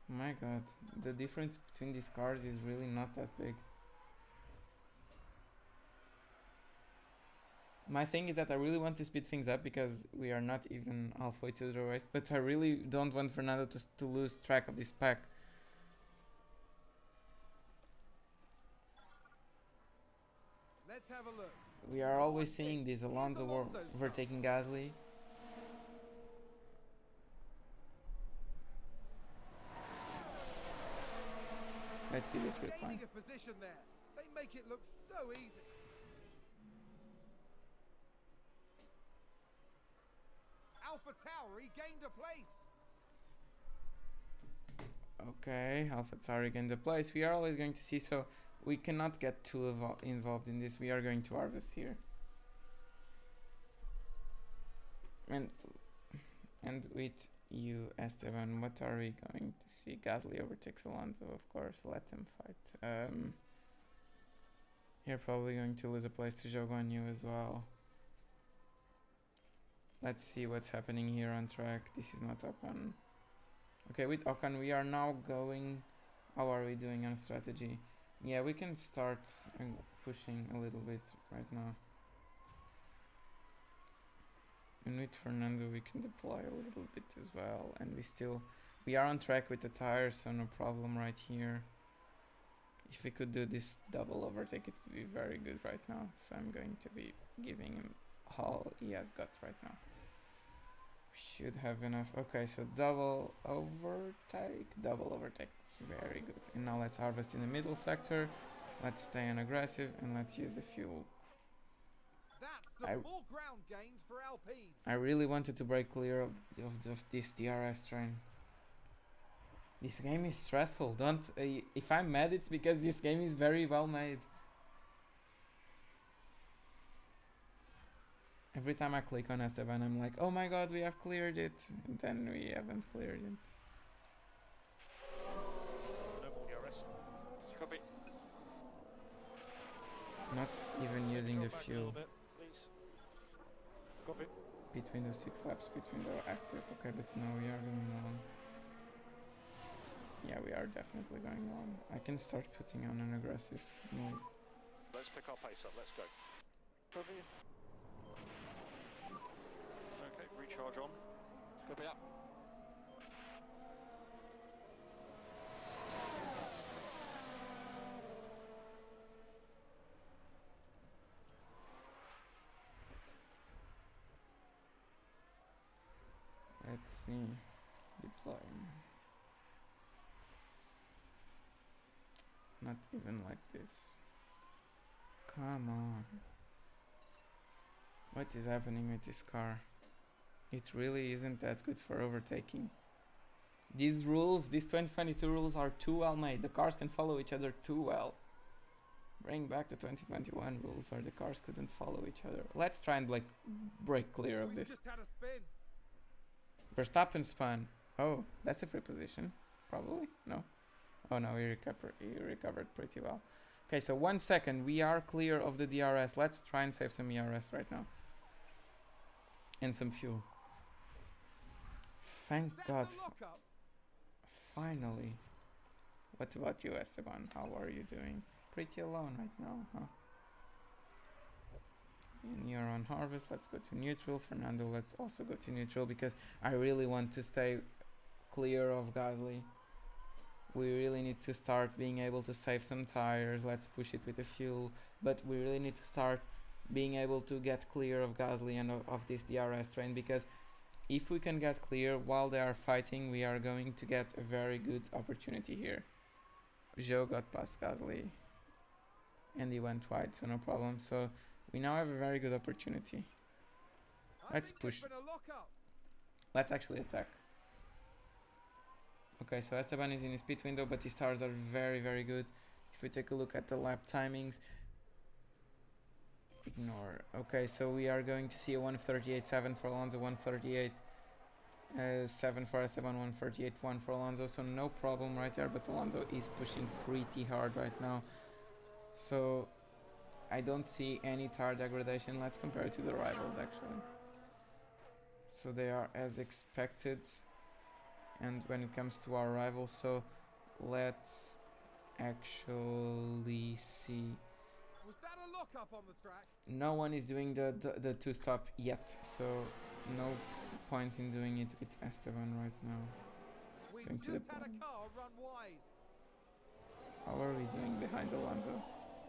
[SPEAKER 1] My god, the difference between these cars is really not that big. My thing is that I really want to speed things up because we are not even halfway to the race, but I really don't want Fernando to lose track of this pack.
[SPEAKER 2] Let's have a look.
[SPEAKER 1] We are always seeing this Alonso overtaking Gasly. Let's see this replay.
[SPEAKER 2] Gaining a position there. They make it look so easy. Alpha Tower, he gained a place.
[SPEAKER 1] Okay, Alpha Tauri gained the place. We are always going to see, so we cannot get too involved in this. We are going to harvest here. And with you, Esteban, what are we going to see? Gasly overtakes Alonso, of course. Let them fight. You're probably going to lose a place to Zhou Guanyu as well. Let's see what's happening here on track. This is not Ocon. Okay, with Ocon we are now going... How are we doing on strategy? Yeah, we can start pushing a little bit right now. And with Fernando we can deploy a little bit as well. And we are on track with the tires, so no problem right here. If we could do this double overtake, it would be very good right now. So I'm going to be giving him all he has got right now. We should have enough. Okay, so double overtake. Very good. And now let's harvest in the middle sector. Let's stay on aggressive and let's use the fuel.
[SPEAKER 2] That's some more ground gained for Alpine.
[SPEAKER 1] I really wanted to break clear of this DRS train. This game is stressful. Don't. If I'm mad, it's because this game is very well made. Every time I click on Esteban, I'm like, oh my god, we have cleared it. And then we haven't cleared it.
[SPEAKER 5] No more DRS. Copy.
[SPEAKER 1] Not even using the fuel.
[SPEAKER 5] Bit, please. Copy.
[SPEAKER 1] Between the 6 laps, between the active. Okay, but no, we are going long. Yeah, we are definitely going long. I can start putting on an aggressive mode.
[SPEAKER 5] Let's pick our pace up. Let's go. Copy. Okay, recharge on. Copy up.
[SPEAKER 1] Let's see. Deploy. Not even like this. Come on. What is happening with this car? It really isn't that good for overtaking. These rules, these 2022 rules are too well made. The cars can follow each other too well. Bring back the 2021 rules where the cars couldn't follow each other. Let's try and break clear of this.
[SPEAKER 2] Just had a spin.
[SPEAKER 1] Verstappen spun. Oh, that's a free position. Probably? No. Oh no, he recovered pretty well. Okay, so 1 second. We are clear of the DRS. Let's try and save some ERS right now. And some fuel. Thank God. Finally. What about you, Esteban? How are you doing? Pretty alone right now, huh? And you're on harvest. Let's go to neutral. Fernando, let's also go to neutral because I really want to stay clear of Gasly. We really need to start being able to save some tires. Let's push it with the fuel. But we really need to start being able to get clear of Gasly and of this DRS train, because if we can get clear while they are fighting, we are going to get a very good opportunity here. Zhou got past Gasly and he went wide, so no problem. So we now have a very good opportunity. Let's push. Let's actually attack. Okay, so Esteban is in his pit window, but his tires are very, very good. If we take a look at the lap timings, Ignore. Okay, so we are going to see a 138.7 for Alonso, 138. 7 for Esteban, 138.1 for Alonso, so no problem right there, but Alonso is pushing pretty hard right now. So I don't see any tire degradation. Let's compare it to the rivals actually. So they are as expected. And when it comes to our rivals, so let's actually see.
[SPEAKER 2] Was that a lock-up on the track?
[SPEAKER 1] No one is doing the two-stop yet, so no point in doing it with Esteban right now.
[SPEAKER 2] We
[SPEAKER 1] Going to the
[SPEAKER 2] just had a car run wide.
[SPEAKER 1] How are we doing behind Alonso?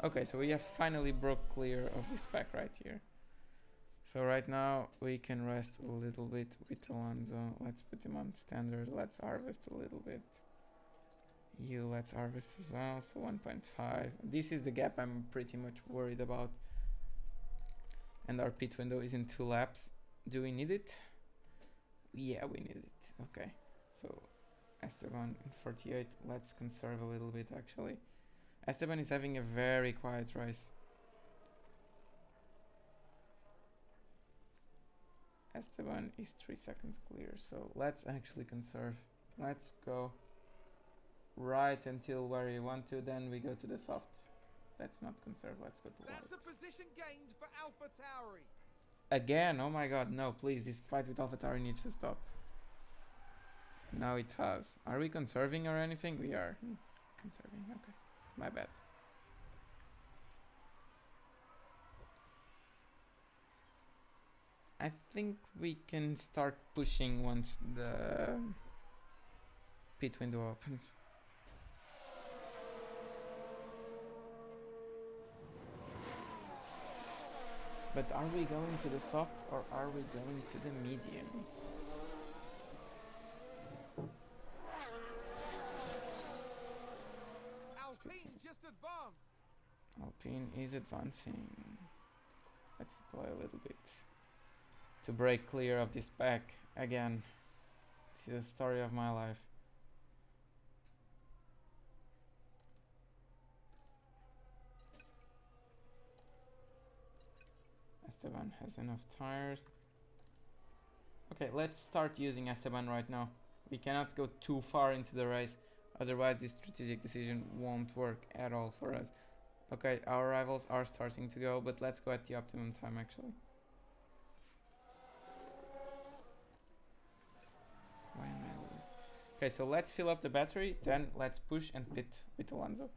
[SPEAKER 1] Okay, so we have finally broke clear of this pack right here. So right now we can rest a little bit with Alonso. Let's put him on standard. Let's harvest a little bit. You let's harvest as well. So 1.5. This is the gap I'm pretty much worried about. And our pit window is in 2 laps. Do we need it? Yeah, we need it. Okay. So Esteban in 48. Let's conserve a little bit actually. Esteban is having a very quiet race. Esteban is 3 seconds clear, so let's actually conserve. Let's go right until where we want to, then we go to the soft. Let's not conserve, let's go to light.
[SPEAKER 2] That's a position gained for AlphaTauri.
[SPEAKER 1] Again, oh my god, no, please, this fight with AlphaTauri needs to stop. Now it has. Are we conserving or anything? We are. Conserving, okay. My bad. I think we can start pushing once the pit window opens. But are we going to the softs or are we going to the mediums?
[SPEAKER 2] Alpine just advanced.
[SPEAKER 1] Alpine is advancing. Let's play a little bit to break clear of this pack again. This is the story of my life. Esteban has enough tires. Okay, let's start using Esteban right now. We cannot go too far into the race, otherwise this strategic decision won't work at all for us. Okay, our rivals are starting to go, but let's go at the optimum time actually. Why am I losing? Okay, so let's fill up the battery, then let's push and pit with Alonso.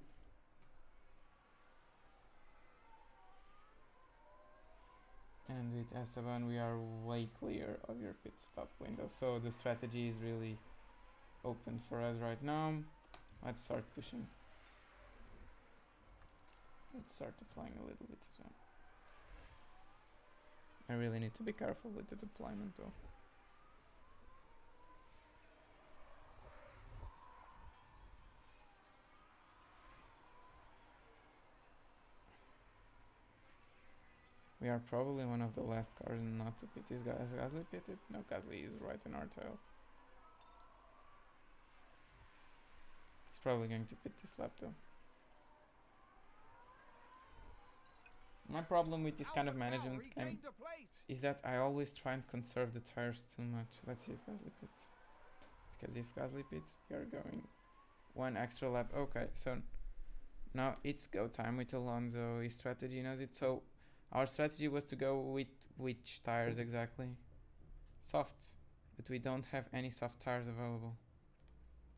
[SPEAKER 1] And with Esteban we are way clear of your pit stop window, so the strategy is really open for us right now. Let's start pushing. Let's start applying a little bit as well. I really need to be careful with the deployment though. We are probably one of the last cars not to pit. Is Gasly pitted? No, Gasly is right in our tail. He's probably going to pit this lap though. My problem with this kind of management is that I always try and conserve the tires too much. Let's see if Gasly pits. Because if Gasly pits, we are going one extra lap. Okay, so now it's go time with Alonso. His strategy knows it. So our strategy was to go with which tires exactly? Softs. But we don't have any soft tires available.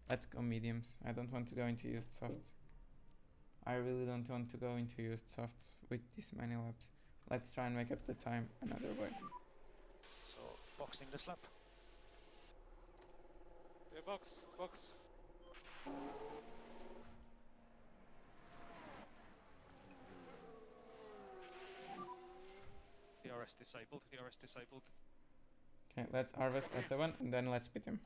[SPEAKER 1] Let's go mediums. I don't want to go into used softs. I really don't want to go into used softs with this many laps. Let's try and make up the time another way.
[SPEAKER 5] So, boxing this lap.
[SPEAKER 4] Yeah, box.
[SPEAKER 5] DRS disabled, DRS disabled.
[SPEAKER 1] Okay, let's harvest Esteban and then let's pit him.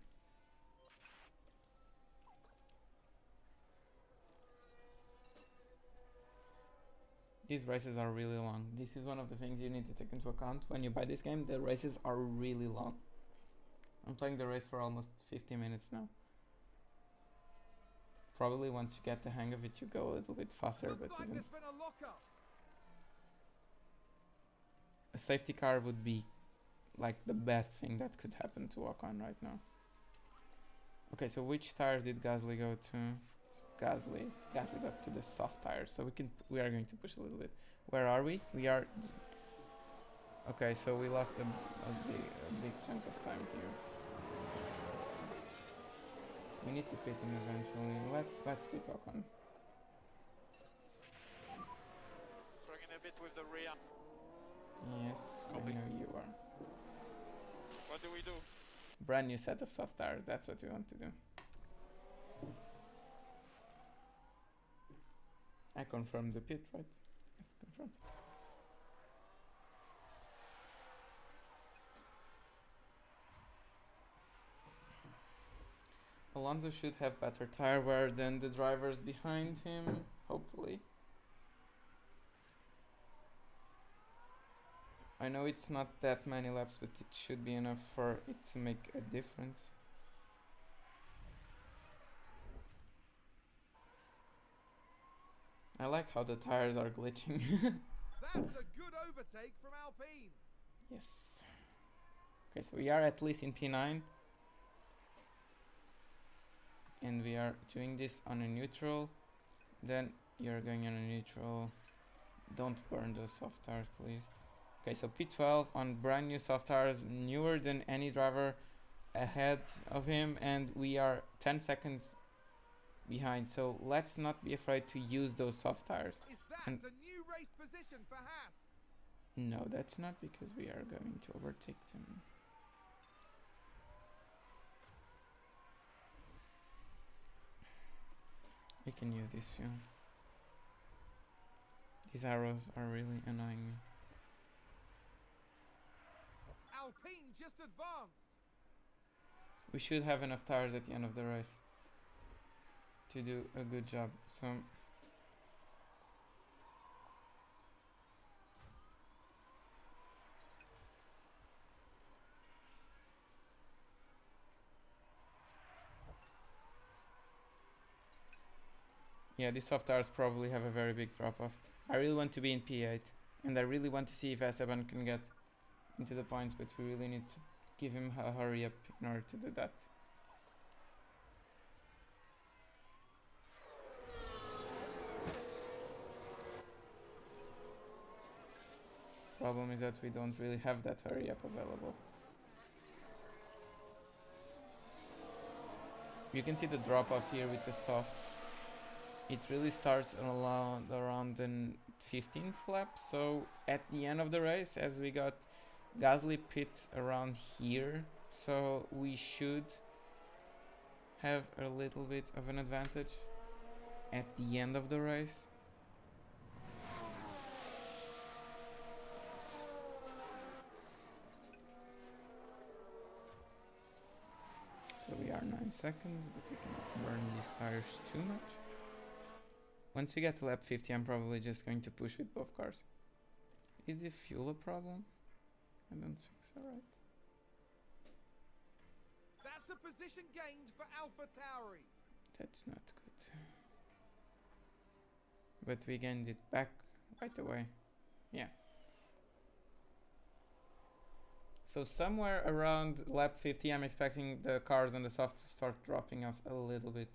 [SPEAKER 1] These races are really long. This is one of the things you need to take into account when you buy this game. The races are really long. I'm playing the race for almost 50 minutes now. Probably once you get the hang of it, you go a little bit faster, but
[SPEAKER 2] Looks like there's been a lockup.
[SPEAKER 1] safety car would be like the best thing that could happen to Ocon right now. Okay, so which tires did Gasly go to? Gasly got to the soft tires, so we are going to push a little bit. Where are we? We are. Okay, so we lost a big chunk of time here. We need to pit him eventually. Let's pit Ocon.
[SPEAKER 5] Struggling a bit with the rear.
[SPEAKER 1] Yes,
[SPEAKER 5] Copy.
[SPEAKER 1] I know you are.
[SPEAKER 5] What do we do?
[SPEAKER 1] Brand new set of soft tires. That's what we want to do. I confirmed the pit, right? Yes, confirmed. Alonso should have better tire wear than the drivers behind him, hopefully. I know it's not that many laps, but it should be enough for it to make a difference. I like how the tires are glitching.
[SPEAKER 2] That's a good overtake from Alpine.
[SPEAKER 1] Yes. Okay, so we are at least in P9. And we are doing this on a neutral. Then you're going on a neutral. Don't burn those soft tires, please. Okay, so P12 on brand new soft tires, newer than any driver ahead of him, and we are 10 seconds behind. So let's not be afraid to use those soft tires.
[SPEAKER 2] Is that
[SPEAKER 1] And
[SPEAKER 2] a new race position for Haas?
[SPEAKER 1] no, that's not, because we are going to overtake them. We can use this fuel. These arrows are really annoying me.
[SPEAKER 2] Alpine just advanced.
[SPEAKER 1] We should have enough tires at the end of the race to do a good job. So yeah, these soft tires probably have a very big drop off. I really want to be in P8, and I really want to see if Esteban can get into the points, but we really need to give him a hurry up in order to do that. Problem is that we don't really have that hurry up available. You can see the drop off here with the soft. It really starts around the 15th lap, so at the end of the race, as we got Gasly pit around here, so we should have a little bit of an advantage at the end of the race. So we are 9 seconds, but we cannot burn these tires too much. Once we get to lap 50, I'm probably just going to push with both cars. Is the fuel a problem? I don't think so, right?
[SPEAKER 2] That's a position gained for AlphaTauri.
[SPEAKER 1] That's not good. But we gained it back right away. Yeah. So somewhere around lap 50, I'm expecting the cars on the soft to start dropping off a little bit.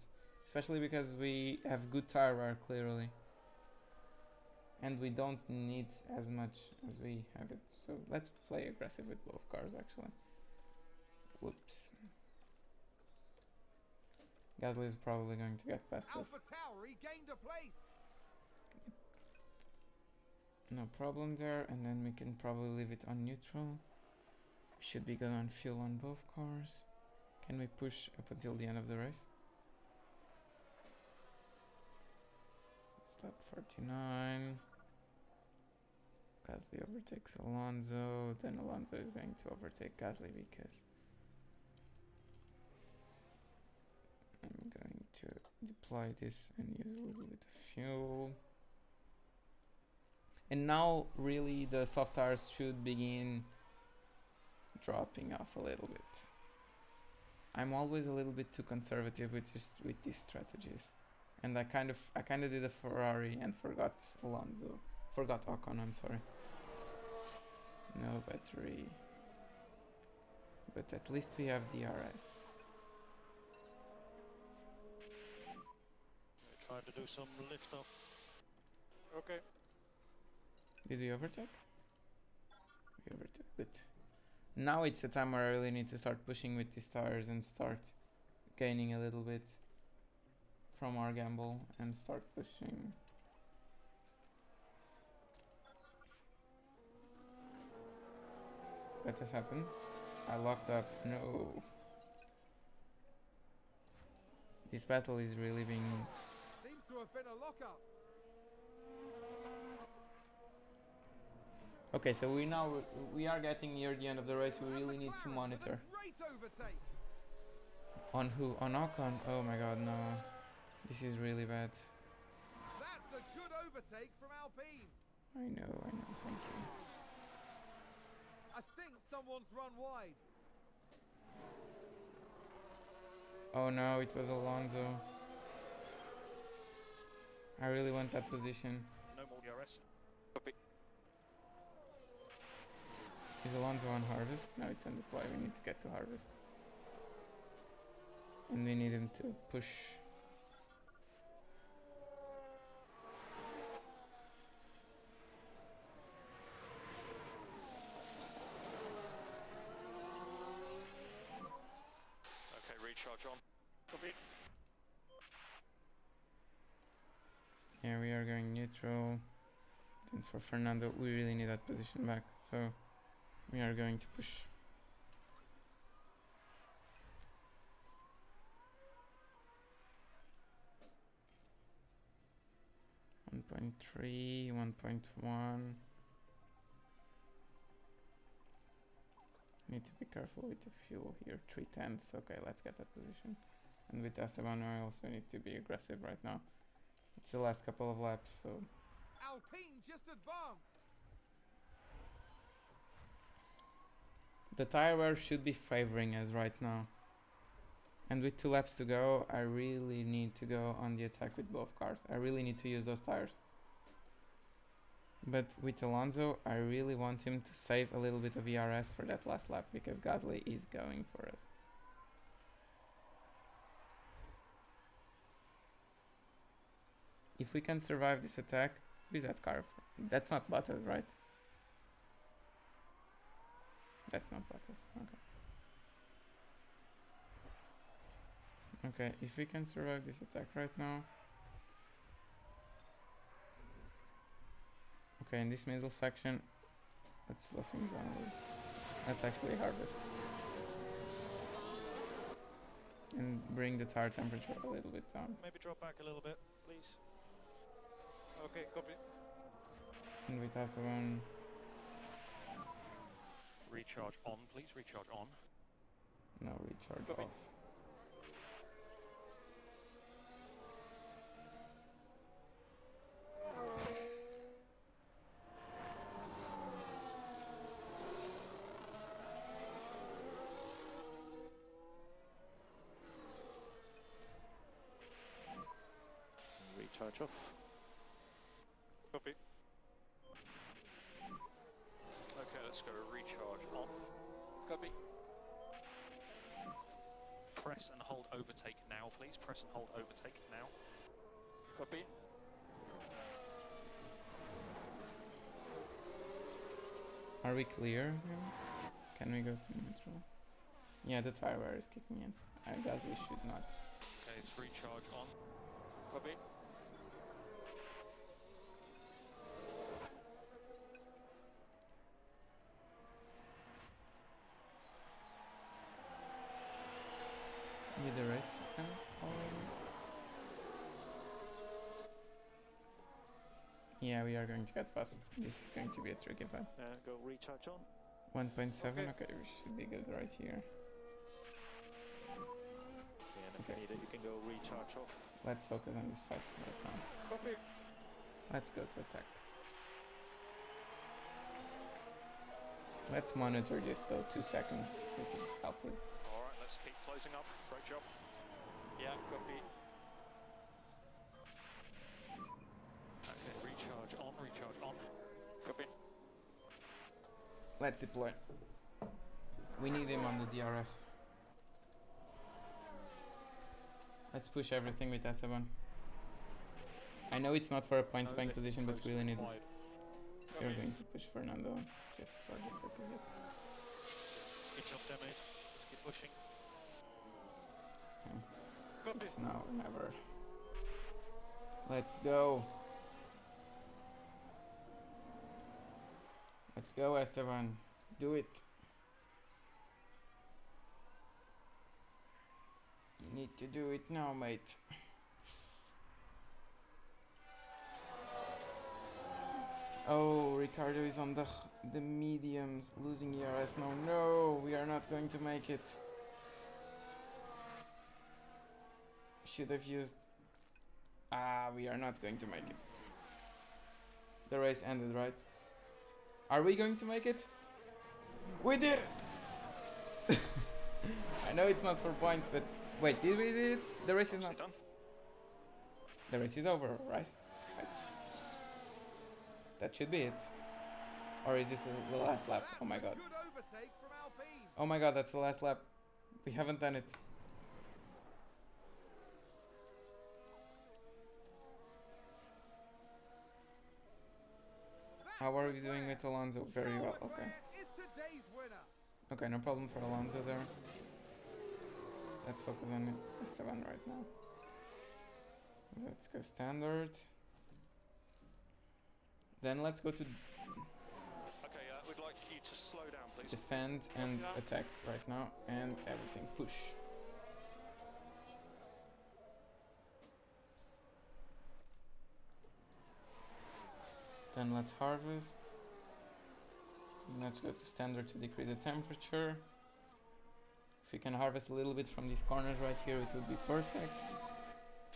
[SPEAKER 1] Especially because we have good tire wear, clearly. And we don't need as much as we have it. So let's play aggressive with both cars, actually. Whoops. Gasly is probably going to get past us.
[SPEAKER 2] AlphaTauri gained a place.
[SPEAKER 1] No problem there, and then we can probably leave it on neutral. Should be good on fuel on both cars. Can we push up until the end of the race? It's lap 49. Gasly overtakes Alonso, then Alonso is going to overtake Gasly because I'm going to deploy this and use a little bit of fuel. And now really the soft tires should begin dropping off a little bit. I'm always a little bit too conservative with these strategies. And I kind of did a Ferrari and forgot Ocon, I'm sorry. No battery. But at least we have DRS.
[SPEAKER 5] We're trying to do some lift up. Okay.
[SPEAKER 1] Did we overtake? We overtook. Good. Now it's the time where I really need to start pushing with these tires and start gaining a little bit from our gamble and start pushing. What has happened? I locked up. No. This battle is really being...
[SPEAKER 2] Seems to have been a lockup.
[SPEAKER 1] Okay, so we are getting near the end of the race. We really need to monitor.
[SPEAKER 2] Great overtake.
[SPEAKER 1] On who? On Ocon? Oh my god, no. This is really bad.
[SPEAKER 2] That's a good overtake from Alpine.
[SPEAKER 1] I know, thank you.
[SPEAKER 2] I think someone's run wide.
[SPEAKER 1] Oh no, it was Alonso. I really want that position.
[SPEAKER 5] No more DRS.
[SPEAKER 1] Is Alonso on harvest? No, it's on deploy. We need to get to harvest. And we need him to push.
[SPEAKER 5] Okay, recharge on. Copy.
[SPEAKER 1] Yeah, we are going neutral. And for Fernando, we really need that position back. So we are going to push. .3, 1.1. Need to be careful with the fuel here. 3/10. Okay, let's get that position. And with Esteban, I also need to be aggressive right now. It's the last couple of laps, so.
[SPEAKER 2] Alpine just advanced.
[SPEAKER 1] The tire wear should be favoring us right now. And with 2 laps to go, I really need to go on the attack with both cars. I really need to use those tires. But with Alonso, I really want him to save a little bit of ERS for that last lap because Gasly is going for us. If we can survive this attack, who's that car? That's not Bottas, right? That's not Bottas. Okay. Okay, if we can survive this attack right now. Okay, in this middle section, let's slow things down a little. Let's actually harvest. And bring the tire temperature a little bit down.
[SPEAKER 5] Maybe drop back a little bit, please. Okay, copy.
[SPEAKER 1] And with Esteban.
[SPEAKER 5] Recharge on, please. Recharge on.
[SPEAKER 1] No, recharge
[SPEAKER 5] Copy.
[SPEAKER 1] off.
[SPEAKER 5] Recharge off. Copy. Okay, let's go recharge on. Copy. Press and hold overtake now, please. Press and hold overtake now. Copy.
[SPEAKER 1] Are we clear? Can we go to neutral? Yeah, the tire wear is kicking in. Gasly should not.
[SPEAKER 5] Okay, it's recharge on. Copy.
[SPEAKER 1] With the rest already? Yeah, we are going to get past. This is going to be a tricky fight.
[SPEAKER 5] Go recharge on.
[SPEAKER 1] 1.7,
[SPEAKER 5] Okay.
[SPEAKER 1] okay, we should be good right here.
[SPEAKER 5] Yeah, and if
[SPEAKER 1] Okay.
[SPEAKER 5] you need it, you can go recharge off.
[SPEAKER 1] Let's focus on this fight right now.
[SPEAKER 5] Copy.
[SPEAKER 1] Let's go to attack. Let's monitor this though, 2 seconds, pretty helpful.
[SPEAKER 5] Alright, let's keep closing up. Great job. Yeah, copy. Okay, recharge on, recharge on. Copy.
[SPEAKER 1] Let's deploy. We need him on the DRS. Let's push everything with Esteban. I know it's not for a point spank position, but we really need this. We're going to push Fernando just for the sake of it.
[SPEAKER 5] Good job there, mate. Let's keep pushing.
[SPEAKER 1] Okay. It's now or never. Let's go. Let's go, Esteban. Do it. You need to do it now, mate. Oh, Ricardo is on the mediums, losing ERS. No, we are not going to make it. Should have used... we are not going to make it. The race ended, right? Are we going to make it? We did it! I know it's not for points, but... Wait, did we do it? The race is not...
[SPEAKER 5] done.
[SPEAKER 1] The race is over, right? That should be it. Or is this the last lap? Oh my god. Oh my god, that's the last lap. We haven't done it. How are we doing with Alonso? Very well, okay. Okay, no problem for Alonso there. Let's focus on Esteban right now. Let's go standard. Then let's go to
[SPEAKER 5] Okay, we'd like you to slow down, please.
[SPEAKER 1] defend and attack right now, and everything push. Then let's harvest. Let's go to standard to decrease the temperature. If we can harvest a little bit from these corners right here, it would be perfect.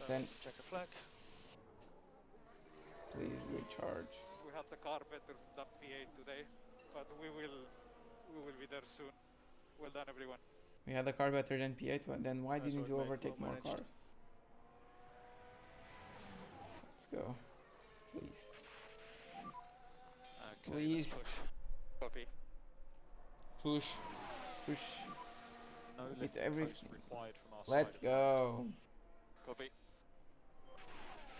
[SPEAKER 1] Then
[SPEAKER 5] check a flag.
[SPEAKER 1] Please recharge.
[SPEAKER 7] We had the car better than P8 today, but we will be there soon. Well done, everyone.
[SPEAKER 1] We had a car better than P8, then why didn't
[SPEAKER 5] so
[SPEAKER 1] you
[SPEAKER 5] well
[SPEAKER 1] overtake more
[SPEAKER 5] managed.
[SPEAKER 1] cars? Let's go. Please.
[SPEAKER 5] Okay,
[SPEAKER 1] Please.
[SPEAKER 5] let's push.
[SPEAKER 7] Copy.
[SPEAKER 1] Push. Push.
[SPEAKER 5] No
[SPEAKER 1] With
[SPEAKER 5] lift
[SPEAKER 1] everything.
[SPEAKER 5] required from our
[SPEAKER 1] Let's
[SPEAKER 5] side.
[SPEAKER 1] go.
[SPEAKER 7] Copy.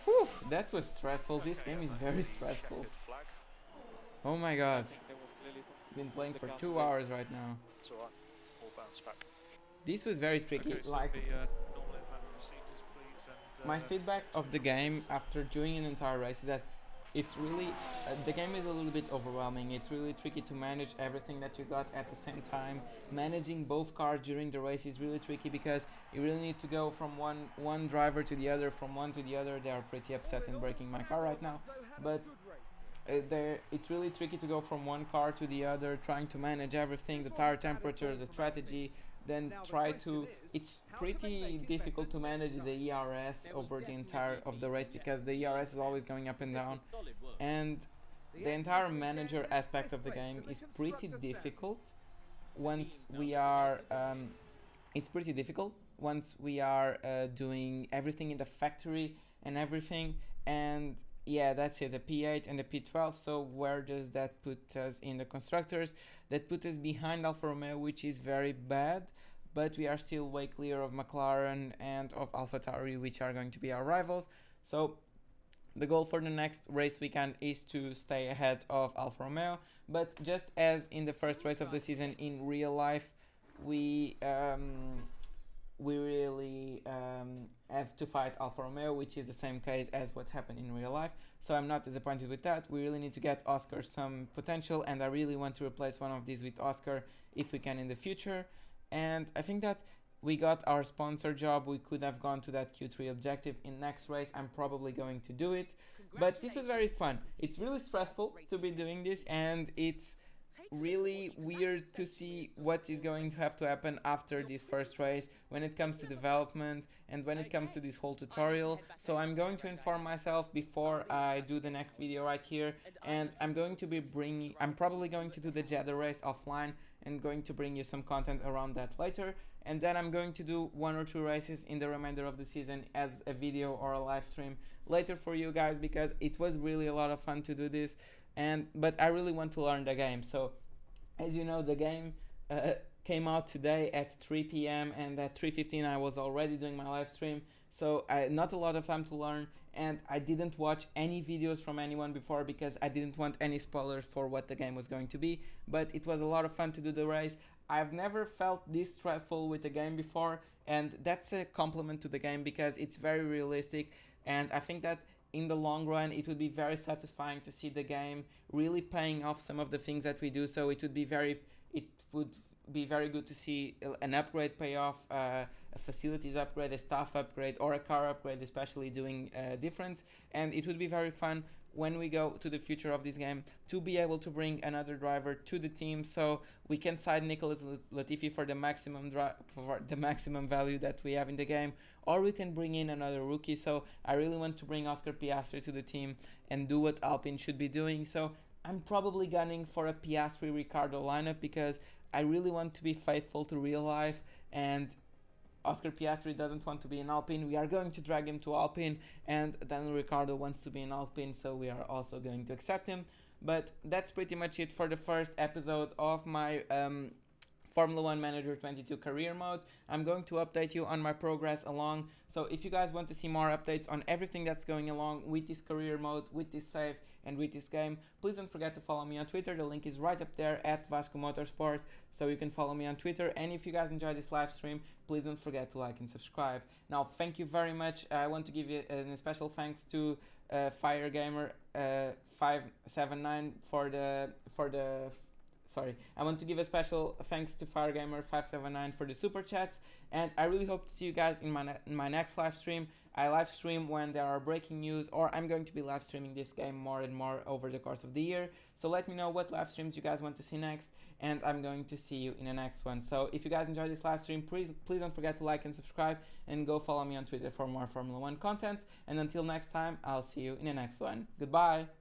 [SPEAKER 1] Whew, that was stressful. This
[SPEAKER 5] Okay,
[SPEAKER 1] game is
[SPEAKER 5] that's
[SPEAKER 1] very
[SPEAKER 5] the
[SPEAKER 1] stressful.
[SPEAKER 5] checkered flag.
[SPEAKER 1] Oh my god.
[SPEAKER 7] There was clearly some
[SPEAKER 1] Been playing for
[SPEAKER 7] the
[SPEAKER 1] 2
[SPEAKER 7] counter.
[SPEAKER 1] hours right now.
[SPEAKER 5] It's alright. We'll bounce back.
[SPEAKER 1] This was very tricky.
[SPEAKER 5] Okay, so
[SPEAKER 1] Like,
[SPEAKER 5] the normal impact procedures, please. And,
[SPEAKER 1] my feedback of the game after doing an entire race is that it's really the game is a little bit overwhelming. It's really tricky to manage everything that you got at the same time. Managing both cars during the race is really tricky because you really need to go from one driver to the other, from one to the other. They are pretty upset in breaking my car right now, but it's really tricky to go from one car to the other, trying to manage everything, the tire temperature, the strategy, then try to... It's pretty difficult to manage the ERS over the entire of the race because the ERS is always going up and down, and the entire manager aspect of the game is pretty difficult once we are it's pretty difficult once we are doing everything in the factory and everything. And yeah, that's it, the P8 and the P12. So where does that put us in the constructors? That put us behind Alfa Romeo, which is very bad, but we are still way clear of McLaren and of AlphaTauri, which are going to be our rivals. So the goal for the next race weekend is to stay ahead of Alfa Romeo, but just as in the first race of the season in real life, we really have to fight Alfa Romeo, which is the same case as what happened in real life. So I'm not disappointed with that. We really need to get Oscar some potential, and I really want to replace one of these with Oscar if we can in the future. And I think that we got our sponsor job. We could have gone to that Q3 objective in next race. I'm probably going to do it, but this was very fun. It's really stressful to be doing this, and it's really weird to see what is going to have to happen after this first race when it comes to development and when it comes to this whole tutorial. So I'm going to inform myself before I do the next video right here, and I'm probably going to do the Jeddah race offline and going to bring you some content around that later, and then I'm going to do 1 or 2 races in the remainder of the season as a video or a live stream later for you guys, because it was really a lot of fun to do this. But I really want to learn the game, so as you know, the game came out today at 3 p.m. and at 3:15 I was already doing my live stream, so not a lot of time to learn, and I didn't watch any videos from anyone before because I didn't want any spoilers for what the game was going to be. But it was a lot of fun to do the race. I've never felt this stressful with a game before, and that's a compliment to the game because it's very realistic, and I think that in the long run it would be very satisfying to see the game really paying off some of the things that we do. So it would be very good to see an upgrade pay off, a facilities upgrade, a staff upgrade, or a car upgrade especially doing a difference. And it would be very fun when we go to the future of this game to be able to bring another driver to the team, so we can sign Nicholas Latifi for the maximum value that we have in the game, or we can bring in another rookie. So I really want to bring Oscar Piastri to the team and do what Alpine should be doing. So I'm probably gunning for a Piastri Ricciardo lineup because I really want to be faithful to real life, and Oscar Piastri doesn't want to be in Alpine. We are going to drag him to Alpine, and Daniel Ricciardo wants to be in Alpine, so we are also going to accept him. But that's pretty much it for the first episode of my Formula 1 Manager 22 career modes. I'm going to update you on my progress along, so if you guys want to see more updates on everything that's going along with this career mode, with this save, and with this game, please don't forget to follow me on Twitter. The link is right up there at Vasco Motorsport, so you can follow me on Twitter. And if you guys enjoy this live stream, please don't forget to like and subscribe. Now, thank you very much. I want to give you a special thanks to FireGamer 579 I want to give a special thanks to FireGamer 579 for the super chats, and I really hope to see you guys in my next live stream. I live stream when there are breaking news, or I'm going to be live streaming this game more and more over the course of the year. So let me know what live streams you guys want to see next, and I'm going to see you in the next one. So if you guys enjoyed this live stream, please don't forget to like and subscribe, and go follow me on Twitter for more Formula 1 content. And until next time, I'll see you in the next one. Goodbye!